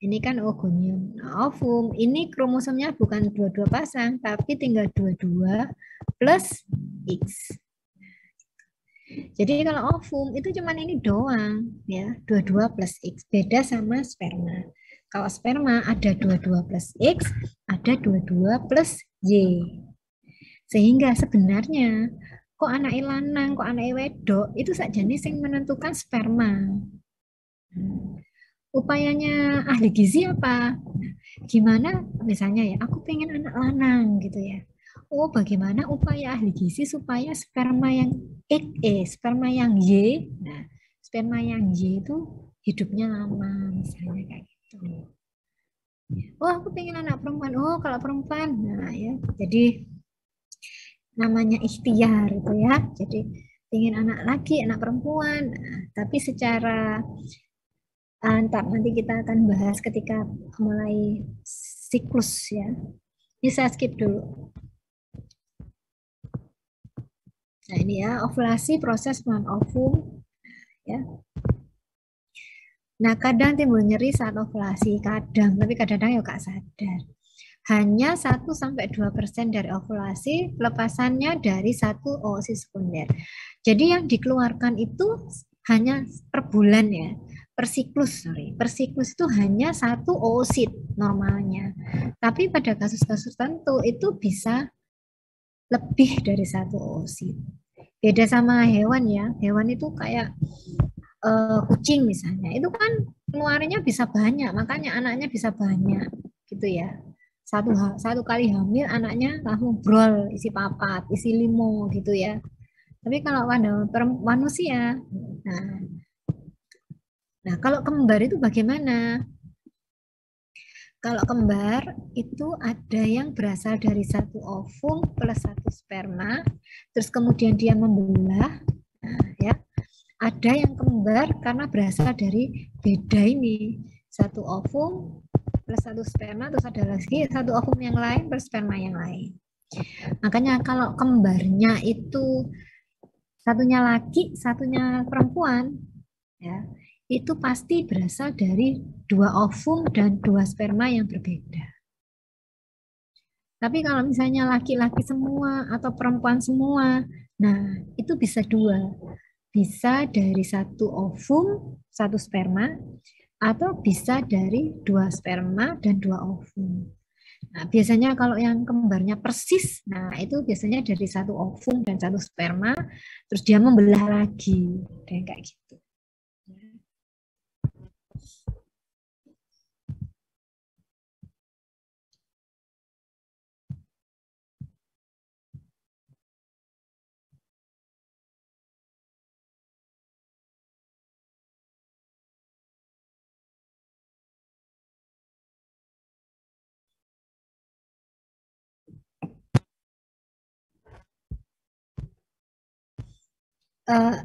ini kan ogonium. Nah, ovum ini kromosomnya bukan 22 pasang, tapi tinggal 22 plus X. Jadi kalau ovum itu cuma ini doang ya, 22 plus X. Beda sama sperma. Kalau sperma ada 22 plus X, ada 22 plus Y. Sehingga sebenarnya kok anak lanang, kok anak wedok itu sakjane sing menentukan sperma. Upayanya ahli gizi apa? Gimana misalnya ya, aku pengen anak lanang gitu ya. Oh, bagaimana upaya ahli gizi supaya sperma yang sperma yang Y, nah, sperma yang Y itu hidupnya lama misalnya kayak gitu. Oh, aku pengen anak perempuan. Oh, kalau perempuan, nah ya. Jadi namanya ikhtiar itu ya. Jadi ingin anak laki, anak perempuan. Nah, tapi secara nanti kita akan bahas ketika mulai siklus ya. Bisa skip dulu. Nah ini ya ovulasi proses pelan ovum ya. Nah kadang timbul nyeri saat ovulasi, kadang tapi kadang-kadang ya gak sadar. Hanya 1-2% dari ovulasi, pelepasannya dari satu oosit sekunder. Jadi yang dikeluarkan itu hanya per bulan ya, per siklus itu hanya satu oosit normalnya. Tapi pada kasus-kasus tertentu itu bisa lebih dari satu oosit. Beda sama hewan ya, hewan itu kayak kucing misalnya, itu kan keluarnya bisa banyak, makanya anaknya bisa banyak gitu ya. Satu kali hamil anaknya langsung brol isi papat, isi limo gitu ya. Tapi kalau pada manusia, nah Nah, kalau kembar itu bagaimana? Kalau kembar itu ada yang berasal dari satu ovum plus satu sperma, terus kemudian dia membelah, nah, ya. Ada yang kembar karena berasal dari beda ini, satu ovum plus satu sperma, terus ada lagi satu ovum yang lain plus sperma yang lain. Makanya kalau kembarnya itu satunya laki, satunya perempuan, ya, itu pasti berasal dari dua ovum dan dua sperma yang berbeda. Tapi kalau misalnya laki-laki semua atau perempuan semua, nah itu bisa dua. Bisa dari satu ovum, satu sperma, atau bisa dari dua sperma dan dua ovum. Nah, biasanya kalau yang kembarnya persis, nah itu biasanya dari satu ovum dan satu sperma, terus dia membelah lagi, kayak gitu.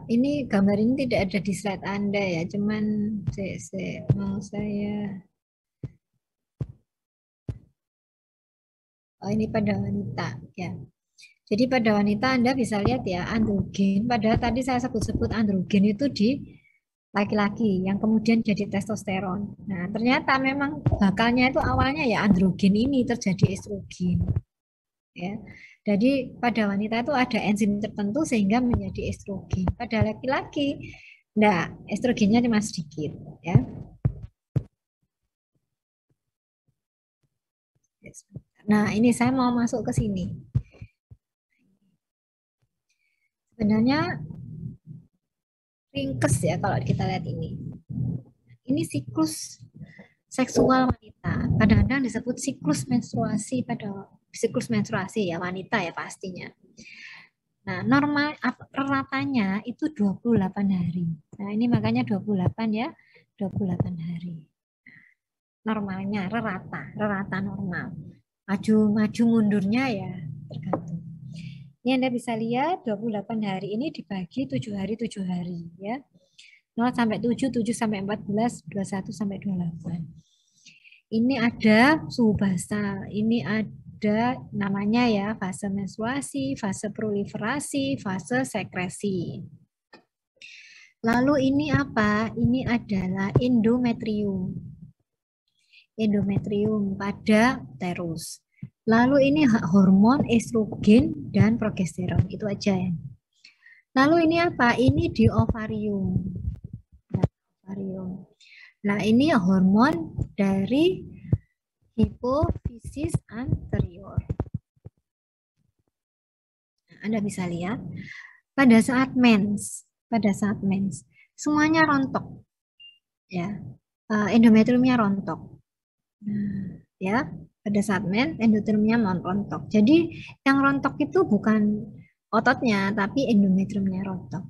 Ini gambar ini tidak ada di slide Anda ya, cuman mau saya, oh ini pada wanita ya. Jadi pada wanita Anda bisa lihat ya androgen, padahal tadi saya sebut-sebut androgen itu di laki-laki yang kemudian jadi testosteron. Nah, ternyata memang bakalnya itu awalnya ya androgen ini terjadi estrogen. Ya. Jadi pada wanita itu ada enzim tertentu sehingga menjadi estrogen. Pada laki-laki, enggak, estrogennya cuma sedikit. Ya. Nah, ini saya mau masuk ke sini. Sebenarnya ringkes ya kalau kita lihat ini. Ini siklus seksual wanita. Kadang-kadang disebut siklus menstruasi pada siklus menstruasi ya wanita ya pastinya. Nah, normal ratanya itu 28 hari. Nah, ini makanya 28 ya, 28 hari. Normalnya rata normal. Maju mundurnya ya tergantung. Ini Anda bisa lihat 28 hari ini dibagi 7 hari 7 hari ya. 0 sampai 7, 7 sampai 14, 21 sampai 28. Ini ada suhu basal, ini ada namanya ya fase menstruasi, fase proliferasi, fase sekresi. Lalu ini apa? Ini adalah endometrium. Endometrium pada uterus. Lalu ini hormon estrogen dan progesteron. Itu aja ya. Lalu ini apa? Ini di ovarium. Ovarium. Nah, ini hormon dari hipofisis anterior. Nah, Anda bisa lihat pada saat mens, semuanya rontok, ya, endometriumnya rontok. Nah, ya, pada saat mens endometriumnya rontok. Jadi yang rontok itu bukan ototnya, tapi endometriumnya rontok.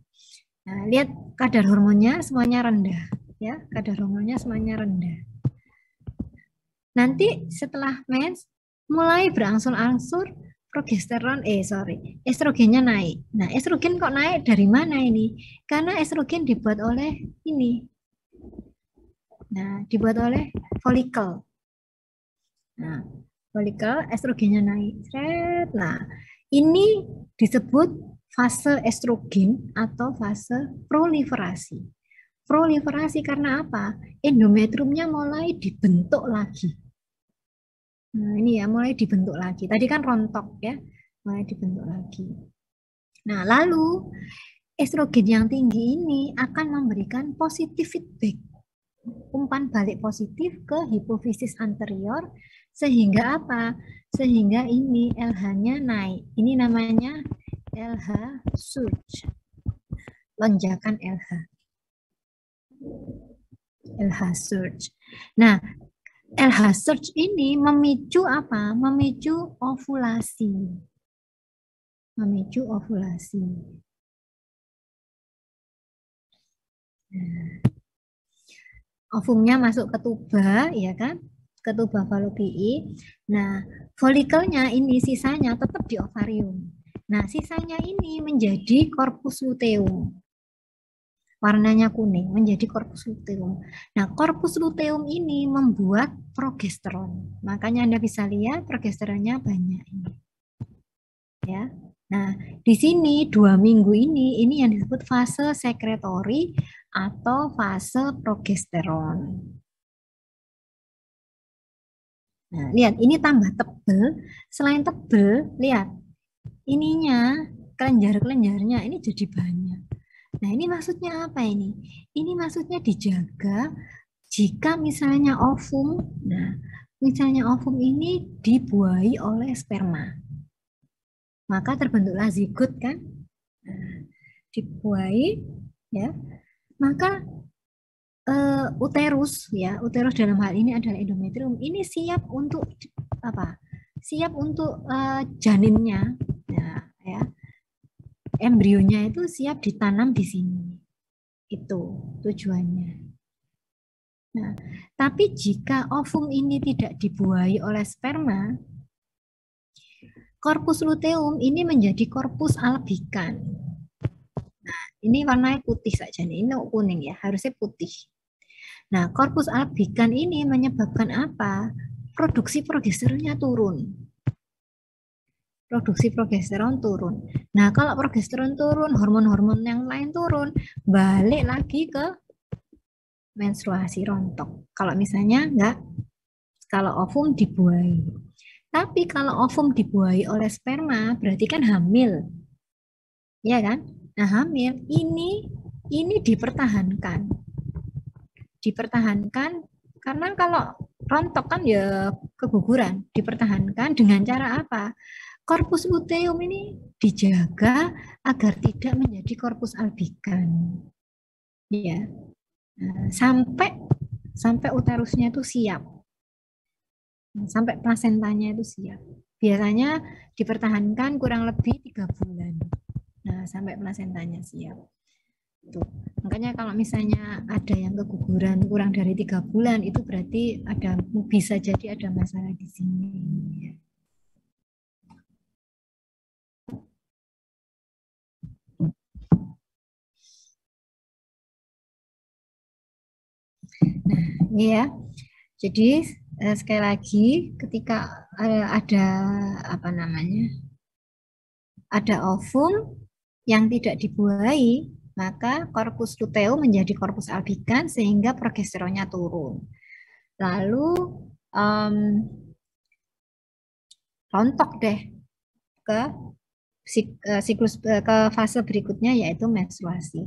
Nah, lihat kadar hormonnya semuanya rendah, ya, kadar hormonnya semuanya rendah. Nanti setelah mens mulai berangsur-angsur estrogennya naik. Nah, estrogen kok naik dari mana ini? Karena estrogen dibuat oleh ini. Nah, dibuat oleh folikel. Nah, folikel estrogennya naik. Nah, ini disebut fase estrogen atau fase proliferasi. Proliferasi karena apa? Endometriumnya mulai dibentuk lagi. Nah, ini ya mulai dibentuk lagi. Tadi kan rontok ya, mulai dibentuk lagi. Nah, lalu estrogen yang tinggi ini akan memberikan positif feedback, umpan balik positif ke hipofisis anterior sehingga apa? Sehingga ini LH-nya naik. Ini namanya LH surge. Lonjakan LH. LH surge. Nah, LH surge ini memicu apa? Memicu ovulasi. Memicu ovulasi. Ovumnya masuk ke tuba, ya kan? Ke tuba falopii. Nah, folikelnya ini sisanya tetap di ovarium. Nah, sisanya ini menjadi corpus luteum. Warnanya kuning, menjadi corpus luteum. Nah, corpus luteum ini membuat progesteron. Makanya Anda bisa lihat progesteronnya banyak ini. Ya. Nah, di sini 2 minggu ini yang disebut fase sekretori atau fase progesteron. Nah, lihat ini tambah tebel. Selain tebel, lihat ininya kelenjar-kelenjarnya ini jadi banyak. Nah, ini maksudnya apa ini? Ini maksudnya dijaga jika misalnya ovum. Nah, misalnya ovum ini dibuahi oleh sperma, maka terbentuklah zigot kan? Nah, dibuahi ya, maka uterus ya, uterus dalam hal ini adalah endometrium. Ini siap untuk apa? Siap untuk janinnya. Nah, ya, embrionya itu siap ditanam di sini. Itu tujuannya. Nah, tapi jika ovum ini tidak dibuahi oleh sperma, corpus luteum ini menjadi corpus albikan. Nah, ini warnanya putih saja nih. Ini kuning ya, harusnya putih. Nah, corpus albikan ini menyebabkan apa? Produksi progesteronnya turun. Produksi progesteron turun. Nah, kalau progesteron turun, hormon-hormon yang lain turun, balik lagi ke menstruasi rontok. Kalau misalnya enggak, kalau ovum dibuahi. Tapi kalau ovum dibuahi oleh sperma, berarti kan hamil. Ya kan? Nah, hamil ini dipertahankan. Dipertahankan karena kalau rontok kan ya keguguran. Dipertahankan dengan cara apa? Corpus luteum ini dijaga agar tidak menjadi corpus albikan. Ya. Nah, sampai uterusnya itu siap. Sampai plasentanya itu siap. Biasanya dipertahankan kurang lebih 3 bulan. Nah, sampai plasentanya siap. Tuh. Makanya kalau misalnya ada yang keguguran kurang dari 3 bulan, itu berarti bisa jadi ada masalah di sini. Nah, ini ya. Jadi sekali lagi ketika ada apa namanya, ada ovum yang tidak dibuahi, maka corpus luteum menjadi corpus albikan sehingga progesteronnya turun. Lalu rontok deh ke siklus ke fase berikutnya yaitu menstruasi.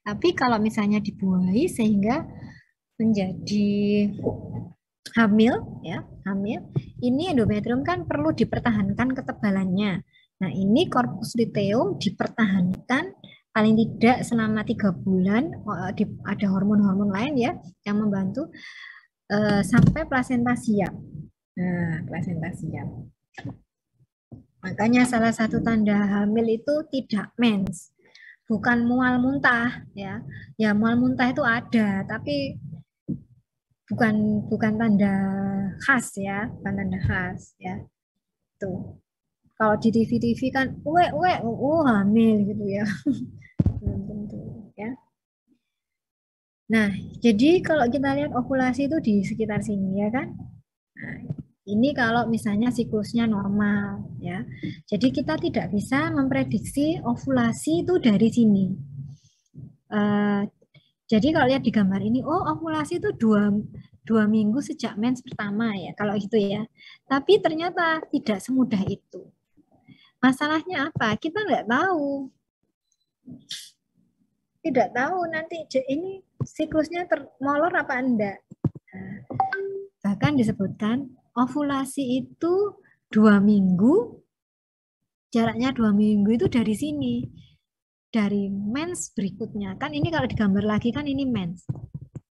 Tapi kalau misalnya dibuahi sehingga menjadi hamil ya, hamil, ini endometrium kan perlu dipertahankan ketebalannya. Nah, ini corpus luteum dipertahankan paling tidak selama 3 bulan, ada hormon-hormon lain ya yang membantu sampai plasenta siap. Nah, plasenta siap. Makanya salah satu tanda hamil itu tidak mens, bukan mual muntah ya. Ya mual muntah itu ada, tapi bukan tanda khas ya, bukan tanda khas ya. Tuh. Kalau di TV-TV kan, hamil gitu ya. Belum tentu ya. Nah, jadi kalau kita lihat ovulasi itu di sekitar sini ya kan. Nah, ini kalau misalnya siklusnya normal ya. Jadi kita tidak bisa memprediksi ovulasi itu dari sini. Jadi kalau lihat di gambar ini, oh ovulasi itu dua minggu sejak mens pertama ya, kalau gitu ya. Tapi ternyata tidak semudah itu. Masalahnya apa? Kita nggak tahu. Tidak tahu nanti ini siklusnya molor apa enggak. Nah, bahkan disebutkan ovulasi itu 2 minggu, jaraknya 2 minggu itu dari sini. Dari mens berikutnya. Kan ini kalau digambar lagi kan ini mens.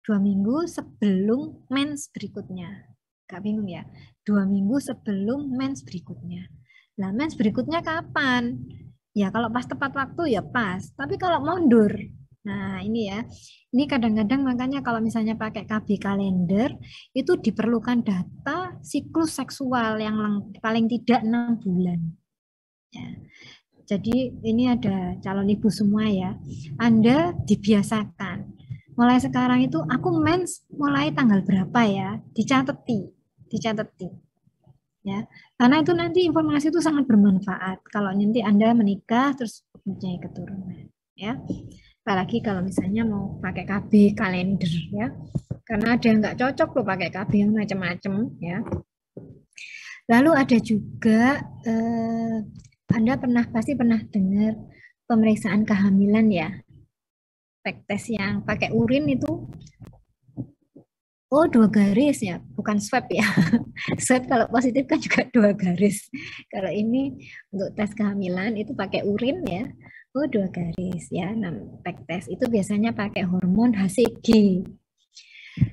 2 minggu sebelum mens berikutnya. Gak bingung ya? 2 minggu sebelum mens berikutnya. Nah, mens berikutnya kapan? Ya kalau pas tepat waktu ya pas. Tapi kalau mundur, Nah, ini ya. Ini kadang-kadang makanya kalau misalnya pakai KB kalender itu diperlukan data siklus seksual yang paling tidak 6 bulan. Ya. Jadi ini ada calon ibu semua ya. Anda dibiasakan. Mulai sekarang itu aku mens mulai tanggal berapa ya? Dicateti, dicateti ya. Karena itu nanti informasi itu sangat bermanfaat kalau nanti Anda menikah terus mempunyai keturunan ya. Apalagi kalau misalnya mau pakai KB kalender ya. Karena ada yang nggak cocok loh pakai KB yang macam-macam ya. Lalu ada juga Anda pasti pernah dengar pemeriksaan kehamilan ya. Tes yang pakai urin itu, oh 2 garis ya, bukan swab ya. Swab kalau positif kan juga 2 garis. Kalau ini untuk tes kehamilan itu pakai urin ya. Oh 2 garis ya. Nah, tes itu biasanya pakai hormon HCG.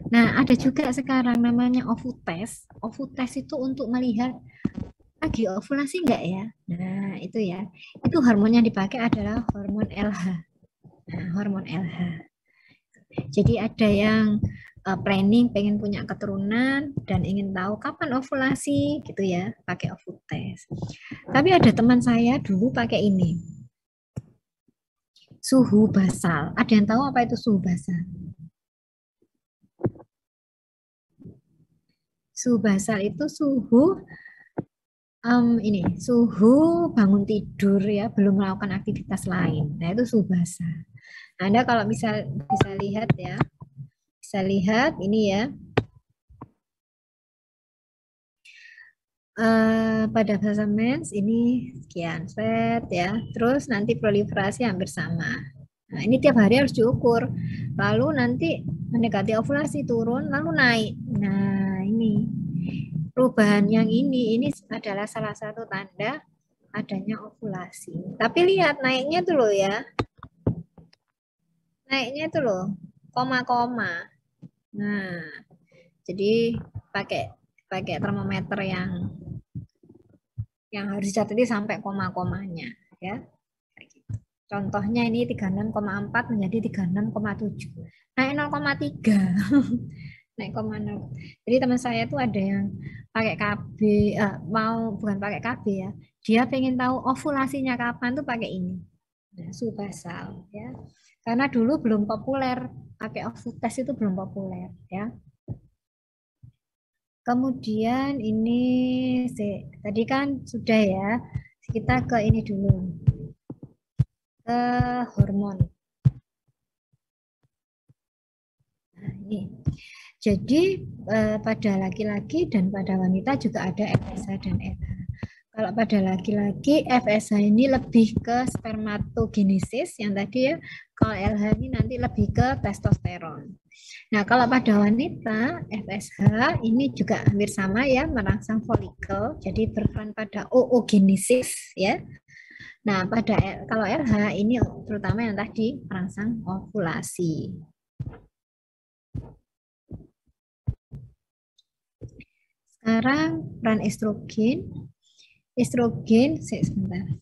Nah, ada juga sekarang namanya ovutest. Ovutest itu untuk melihat lagi ovulasi enggak ya? Nah, itu ya. Itu hormon yang dipakai adalah hormon LH. Nah, hormon LH. Jadi ada yang planning pengen punya keturunan dan ingin tahu kapan ovulasi gitu ya, pakai ovutest. Tapi ada teman saya dulu pakai ini, suhu basal. Ada yang tahu apa itu suhu basal? Suhu basal itu ini suhu bangun tidur ya, belum melakukan aktivitas lain. Nah, itu suhu basal. Nah, Anda kalau bisa lihat ya, bisa lihat ini ya. Pada fase mens ini sekian set ya. Terus nanti proliferasi hampir sama. Nah, ini tiap hari harus diukur. Lalu nanti mendekati ovulasi turun, lalu naik. Nah, ini perubahan yang ini adalah salah satu tanda adanya ovulasi. Tapi lihat naiknya tuh loh ya. Naiknya tuh loh, koma-koma. Nah, jadi pakai pakai termometer yang harus dicatat sampai koma-komanya ya. Contohnya ini 36,4 menjadi 36,7. Naik 0,3. Naik 0,0. Jadi teman saya itu ada yang pakai KB, mau bukan pakai KB ya. Dia pengen tahu ovulasinya kapan tuh pakai ini. Nah, suhu basal ya. Karena dulu belum populer, pakai ovutest itu belum populer ya. Kemudian ini tadi kan sudah ya. Kita ke ini dulu. Ke hormon. Nah, ini. Jadi pada laki-laki dan pada wanita juga ada FSH dan RH. Kalau pada laki-laki FSH ini lebih ke spermatogenesis yang tadi ya. Kalau LH ini nanti lebih ke testosteron. Nah, kalau pada wanita FSH ini juga hampir sama ya, merangsang folikel, jadi berperan pada oogenesis ya. Nah, kalau LH ini terutama yang tadi merangsang ovulasi. Sekarang peran estrogen. Estrogen, sebentar.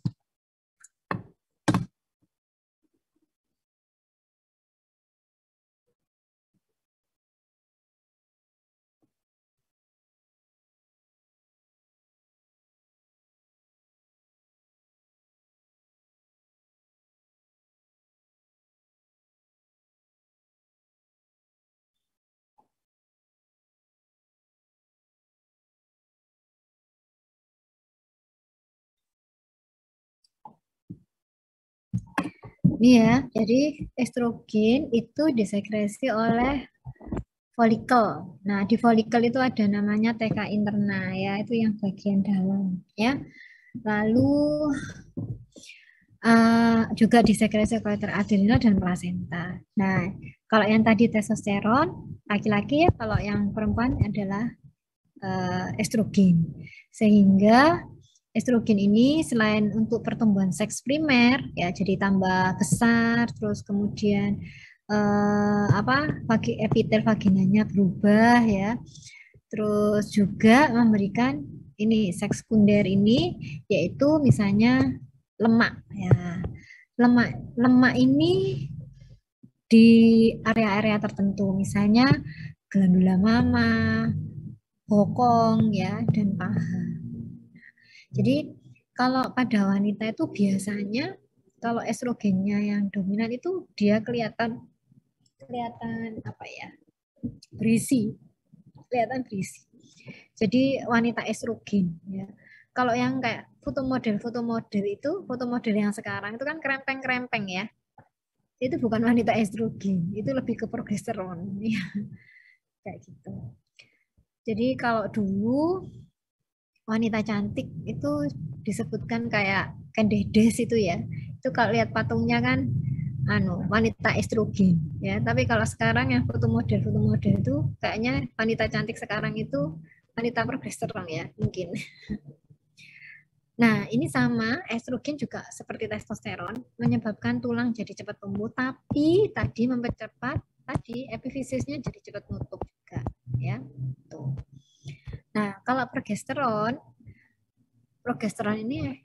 Ini ya, jadi estrogen itu disekresi oleh folikel. Nah, di folikel itu ada namanya TK interna ya, itu yang bagian dalam ya. Lalu juga disekresi oleh adrenal dan plasenta. Nah, kalau yang tadi testosteron laki-laki ya, kalau yang perempuan adalah estrogen. Sehingga estrogen ini selain untuk pertumbuhan seks primer ya jadi tambah besar terus kemudian epitel vaginanya berubah ya. Terus juga memberikan ini seks sekunder ini yaitu misalnya lemak ya. Lemak lemak ini di area-area tertentu, misalnya glandula mama, bokong ya, dan paha. Jadi kalau pada wanita itu biasanya kalau estrogennya yang dominan itu dia kelihatan kelihatan apa ya, berisi, kelihatan berisi. Jadi wanita estrogen ya. Kalau yang kayak foto model itu, foto model yang sekarang itu kan krempeng-krempeng ya. Itu bukan wanita estrogen, itu lebih ke progesteron ya, kayak gitu. Jadi kalau dulu wanita cantik itu disebutkan kayak Kendedes itu ya. Itu kalau lihat patungnya kan wanita estrogen ya. Tapi kalau sekarang yang foto model itu kayaknya wanita cantik sekarang itu wanita progesteron ya, mungkin. Nah, ini sama, estrogen juga seperti testosteron, menyebabkan tulang jadi cepat tumbuh, tapi tadi mempercepat, tadi epifisisnya jadi cepat nutup juga, ya. Tuh. Nah, kalau progesteron ini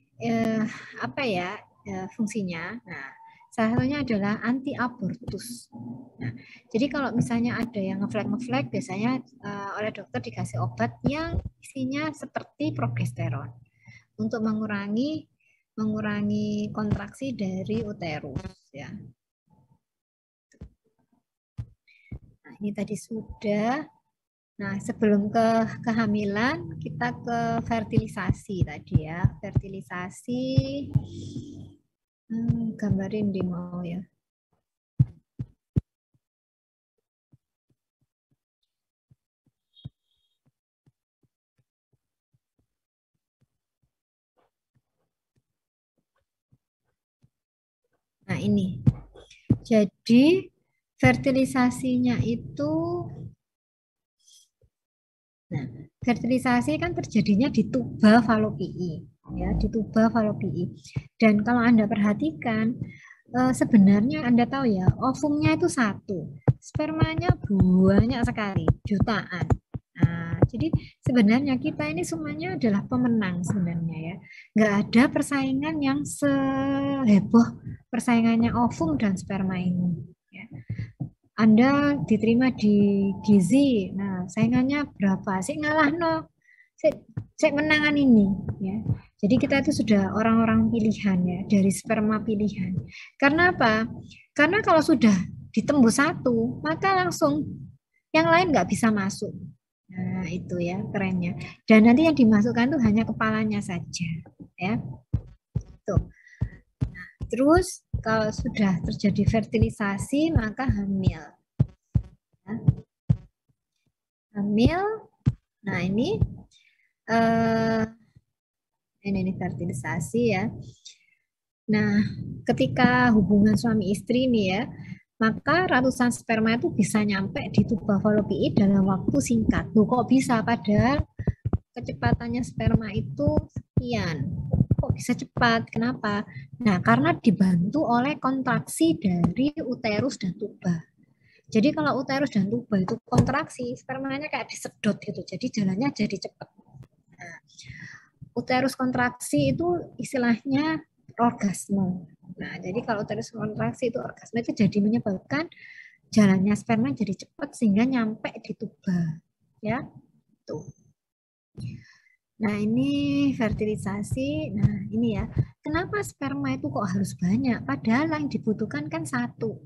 apa ya fungsinya? Nah, salah satunya adalah anti abortus. Nah, jadi kalau misalnya ada yang ngeflag biasanya oleh dokter dikasih obat yang isinya seperti progesteron untuk mengurangi kontraksi dari uterus ya. Nah, ini tadi sudah. Nah, sebelum ke kehamilan kita ke fertilisasi tadi ya. Fertilisasi gambarin di mau ya. Nah, ini. Jadi fertilisasinya itu, nah, fertilisasi kan terjadinya di tuba falopii, ya, di tuba falopii. Dan kalau Anda perhatikan, sebenarnya Anda tahu ya, ovumnya itu satu, spermanya banyak sekali, jutaan. Nah, jadi sebenarnya kita ini semuanya adalah pemenang sebenarnya ya. Nggak ada persaingan yang seheboh persaingannya ovum dan sperma ini. Ya. Anda diterima di gizi, nah saingannya berapa? Sik ngalah no, sik menangan ini, ya. Jadi kita itu sudah orang-orang pilihan ya, dari sperma pilihan. Karena apa? Karena kalau sudah ditembus satu, maka langsung yang lain nggak bisa masuk. Nah itu ya kerennya. Dan nanti yang dimasukkan tuh hanya kepalanya saja, ya. Tuh. Terus kalau sudah terjadi fertilisasi maka hamil. Hamil. Nah, ini fertilisasi ya. Nah, ketika hubungan suami istri nih ya, maka ratusan sperma itu bisa nyampe di tuba falopii dalam waktu singkat. Loh, kok bisa? Padahal kecepatannya sperma itu sekian. Kok bisa cepat? Kenapa? Nah, karena dibantu oleh kontraksi dari uterus dan tuba. Jadi kalau uterus dan tuba itu kontraksi, spermanya kayak disedot gitu. Jadi jalannya jadi cepat. Nah, uterus kontraksi itu istilahnya orgasme. Nah, jadi kalau uterus kontraksi itu orgasme itu jadi menyebabkan jalannya sperma jadi cepat sehingga nyampe di tuba. Ya. Tuh. Nah, ini fertilisasi. Nah, ini ya. Kenapa sperma itu kok harus banyak? Padahal yang dibutuhkan kan satu.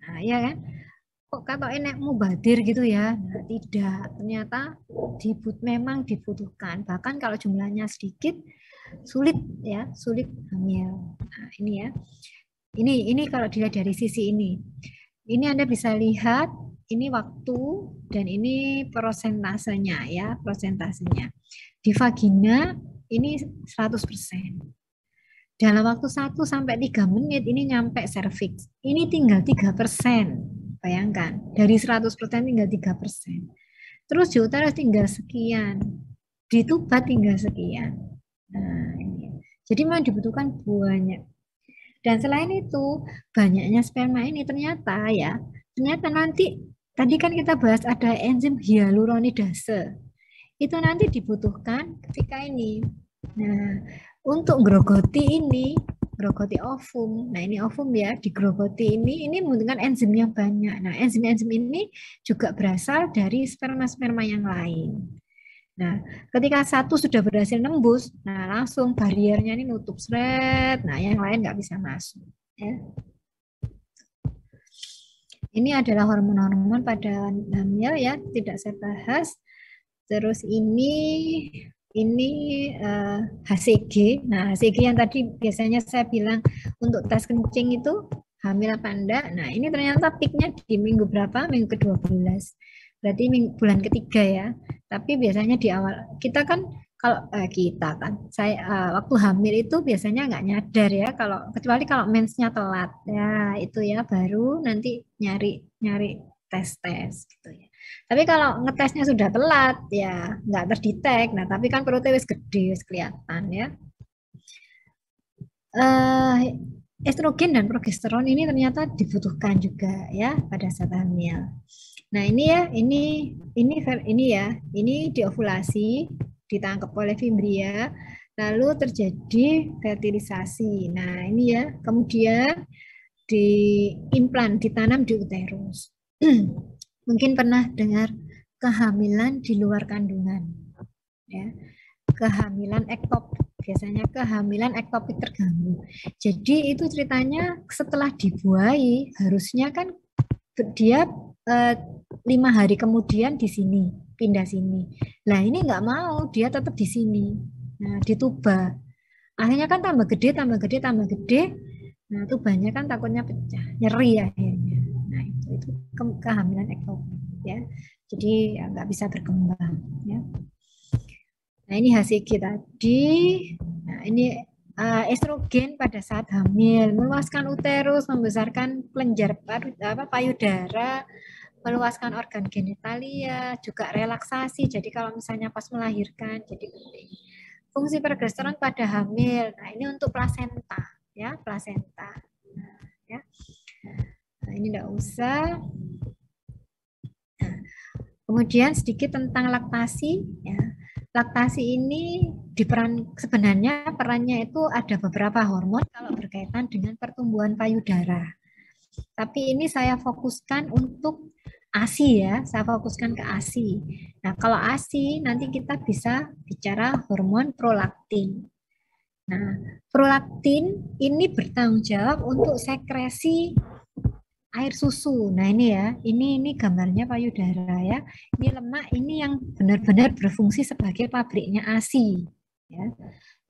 Nah, ya kan? Kok kata enek mubadir gitu ya? Nah, tidak. Ternyata memang dibutuhkan. Bahkan kalau jumlahnya sedikit, sulit ya, sulit hamil. Nah, ini ya. Ini kalau dilihat dari sisi ini. Ini Anda bisa lihat ini waktu dan ini prosentasenya ya, prosentasenya. Di vagina ini 100%. Dalam waktu 1 sampai 3 menit ini nyampe serviks. Ini tinggal 3%. Bayangkan, dari 100% tinggal 3%. Terus di uterus tinggal sekian. Di tuba tinggal sekian. Nah, ini. Jadi memang dibutuhkan banyak. Dan selain itu, banyaknya sperma ini ternyata nanti tadi kan kita bahas ada enzim hyaluronidase. Itu nanti dibutuhkan ketika ini. Nah, untuk grogoti ini, grogoti ovum. Nah, ini ovum ya, digrogoti ini membutuhkan enzim yang banyak. Nah, enzim-enzim ini juga berasal dari sperma-sperma yang lain. Nah, ketika satu sudah berhasil nembus, nah langsung bariernya ini nutup seret. Nah, yang lain nggak bisa masuk. Ya. Ini adalah hormon-hormon pada hamil ya, tidak saya bahas. Terus ini HCG. Nah, HCG yang tadi biasanya saya bilang untuk tes kencing itu hamil apa enggak. Nah, ini ternyata peaknya di minggu berapa? Minggu ke-12. Berarti bulan ketiga ya. Tapi biasanya di awal kita kan kalau kita kan saya waktu hamil itu biasanya nggak nyadar ya kalau kecuali kalau mensnya telat ya itu ya baru nanti nyari nyari tes gitu ya. Tapi kalau ngetesnya sudah telat ya nggak terdetek. Nah tapi kan perutnya wis gede wis kelihatan ya. Eh, Estrogen dan progesteron ini ternyata dibutuhkan juga ya pada saat hamil. Nah ini ya ini ya ini diovulasi ditangkap oleh fimbria lalu terjadi fertilisasi. Nah ini ya kemudian diimplan ditanam di uterus. Mungkin pernah dengar kehamilan di luar kandungan, ya. Kehamilan ektopik, biasanya kehamilan ektopik terganggu. Jadi itu ceritanya setelah dibuahi, harusnya kan dia 5 hari kemudian di sini, pindah sini. Nah ini nggak mau, dia tetap di sini. Nah dituba. Akhirnya kan tambah gede, tambah gede, tambah gede. Nah tubanya kan takutnya pecah, nyeri akhirnya. Nah itu kehamilan ektopik ya. Jadi ya nggak bisa berkembang ya. Nah ini HCG tadi. Nah ini estrogen pada saat hamil meluaskan uterus, membesarkan kelenjar payudara, meluaskan organ genitalia, juga relaksasi. Jadi kalau misalnya pas melahirkan, jadi penting. Fungsi progesteron pada hamil. Nah ini untuk plasenta, ya plasenta. Nah, ya. Nah, ini enggak usah. Nah, kemudian sedikit tentang laktasi, ya. Laktasi ini sebenarnya perannya itu ada beberapa hormon kalau berkaitan dengan pertumbuhan payudara. Tapi ini saya fokuskan untuk ASI ya, saya fokuskan ke ASI. Nah, kalau ASI nanti kita bisa bicara hormon prolaktin. Nah, prolaktin ini bertanggung jawab untuk sekresi air susu. Nah, ini ya, ini gambarnya payudara ya. Ini lemak ini yang benar-benar berfungsi sebagai pabriknya ASI ya.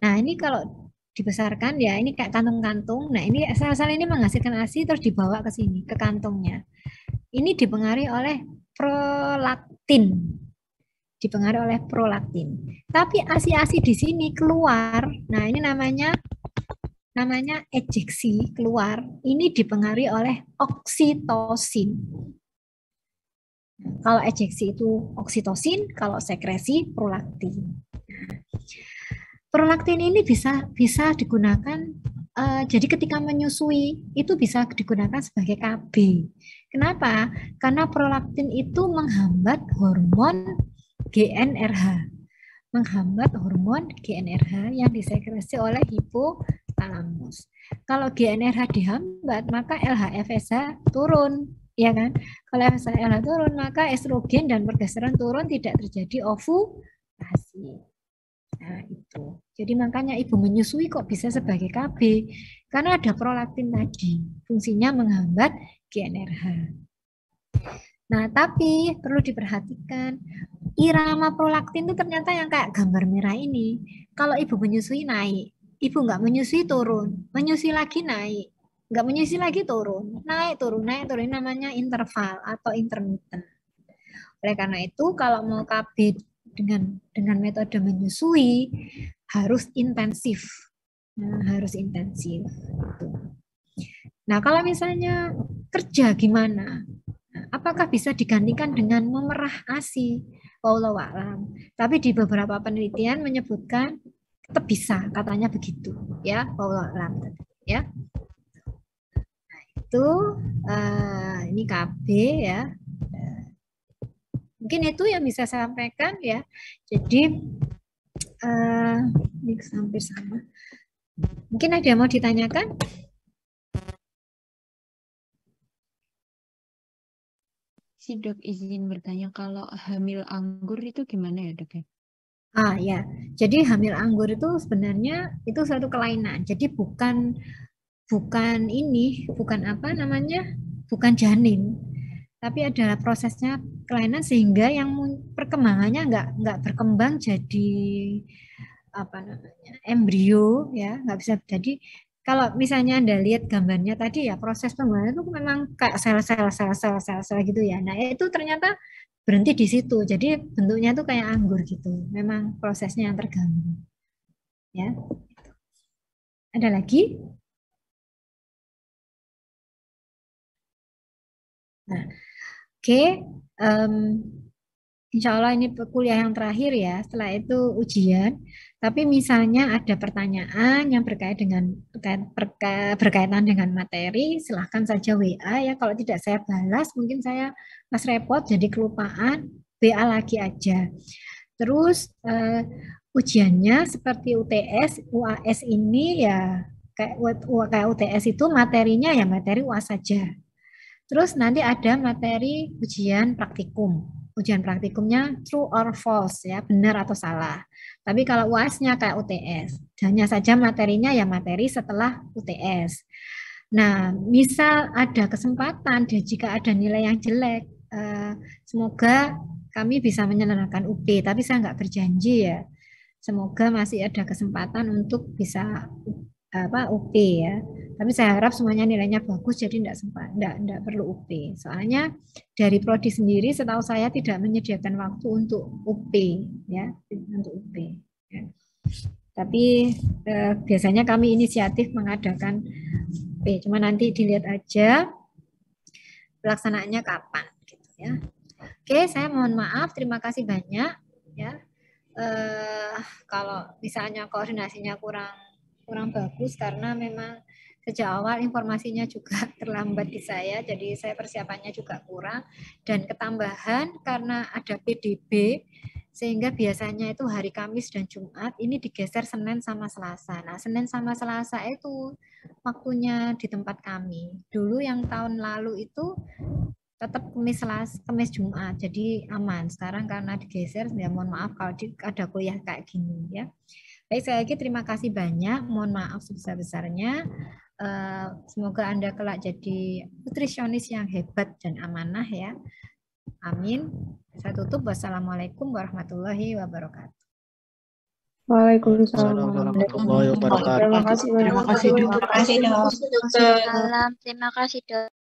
Nah, ini kalau dibesarkan ya, ini kayak kantung-kantung. Nah, ini sel-sel ini menghasilkan ASI terus dibawa ke sini, ke kantongnya. Ini dipengaruhi oleh prolaktin. Dipengaruhi oleh prolaktin. Tapi ASI-ASI di sini keluar. Nah, ini namanya ejeksi keluar. Ini dipengaruhi oleh oksitosin. Kalau ejeksi itu oksitosin, kalau sekresi prolaktin. Prolaktin ini bisa digunakan jadi ketika menyusui itu bisa digunakan sebagai KB. Kenapa? Karena prolaktin itu menghambat hormon GnRH. Menghambat hormon GnRH yang disekresi oleh hipotalamus. Kalau GnRH dihambat, maka LHFSH turun, ya kan? Kalau LH turun, maka estrogen dan progesteron turun, tidak terjadi ovulasi. Nah, itu. Jadi makanya ibu menyusui kok bisa sebagai KB karena ada prolaktin tadi, fungsinya menghambat GnRH. Nah, tapi perlu diperhatikan irama prolaktin itu ternyata yang kayak gambar merah ini. Kalau ibu menyusui naik, ibu nggak menyusui turun, menyusui lagi naik, nggak menyusui lagi turun, naik turun, naik turun. Ini namanya interval atau intermittent. Oleh karena itu, kalau mau KB dengan metode menyusui harus intensif. Nah, harus intensif. Nah, kalau misalnya kerja gimana? Apakah bisa digantikan dengan memerah ASI? Wallahu a'lam. Tapi di beberapa penelitian menyebutkan tetap bisa, katanya begitu, ya. Wallahu a'lam. Ya. Nah, itu ini KB ya. Mungkin itu yang bisa saya sampaikan ya. Jadi ini hampir sama. Mungkin ada yang mau ditanyakan? Si dok izin bertanya, kalau hamil anggur itu gimana ya dok ya? Ya, jadi hamil anggur itu sebenarnya itu suatu kelainan. Jadi bukan bukan ini, bukan apa namanya, bukan janin, tapi adalah prosesnya kelainan sehingga yang perkembangannya nggak berkembang jadi apa namanya embrio ya, nggak bisa. Jadi kalau misalnya Anda lihat gambarnya tadi ya, proses pembuahan itu memang kayak sel-sel gitu ya. Nah, itu ternyata berhenti di situ. Jadi bentuknya itu kayak anggur gitu. Memang prosesnya yang terganggu. Ya. Ada lagi? Nah, oke. Em, Insya Allah ini kuliah yang terakhir ya. Setelah itu ujian. Tapi misalnya ada pertanyaan yang berkaitan dengan materi, silahkan saja WA ya. Kalau tidak saya balas, mungkin saya pas repot jadi kelupaan, WA lagi aja. Terus ujiannya seperti UTS, UAS ini ya kayak UTS itu materinya ya materi UAS saja. Terus nanti ada materi ujian praktikum. Ujian praktikumnya true or false ya, benar atau salah. Tapi kalau UAS-nya kayak UTS, hanya saja materinya ya materi setelah UTS. Nah, misal ada kesempatan dan jika ada nilai yang jelek, semoga kami bisa menyelenggarakan UP, tapi saya nggak berjanji ya. Semoga masih ada kesempatan untuk bisa apa UP ya. Tapi saya harap semuanya nilainya bagus, jadi enggak perlu UP. Soalnya dari prodi sendiri, setahu saya tidak menyediakan waktu untuk UP ya, untuk UP. Ya. Tapi biasanya kami inisiatif mengadakan UP. Cuma nanti dilihat aja pelaksanaannya kapan, gitu ya. Oke, saya mohon maaf, terima kasih banyak ya. Eh, Kalau misalnya koordinasinya kurang kurang bagus karena memang sejak awal informasinya juga terlambat di saya, jadi saya persiapannya juga kurang dan ketambahan karena ada PDB sehingga biasanya itu hari Kamis dan Jumat ini digeser Senin sama Selasa. Nah, Senin sama Selasa itu waktunya di tempat kami. Dulu yang tahun lalu itu tetap Kamis Jumat jadi aman. Sekarang karena digeser ya mohon maaf kalau ada kuliah kayak gini ya. Baik, sekali lagi terima kasih banyak, mohon maaf sebesar-besarnya. Semoga Anda kelak jadi nutrisionis yang hebat dan amanah ya, amin. Saya tutup, wassalamualaikum warahmatullahi wabarakatuh. Waalaikumsalam Waalaikumsalam warahmatullahi warahmatullahi wabarakatuh. wabarakatuh. Terima kasih banyak. Terima kasih dok. Terima kasih dok. Salam, terima kasih dok.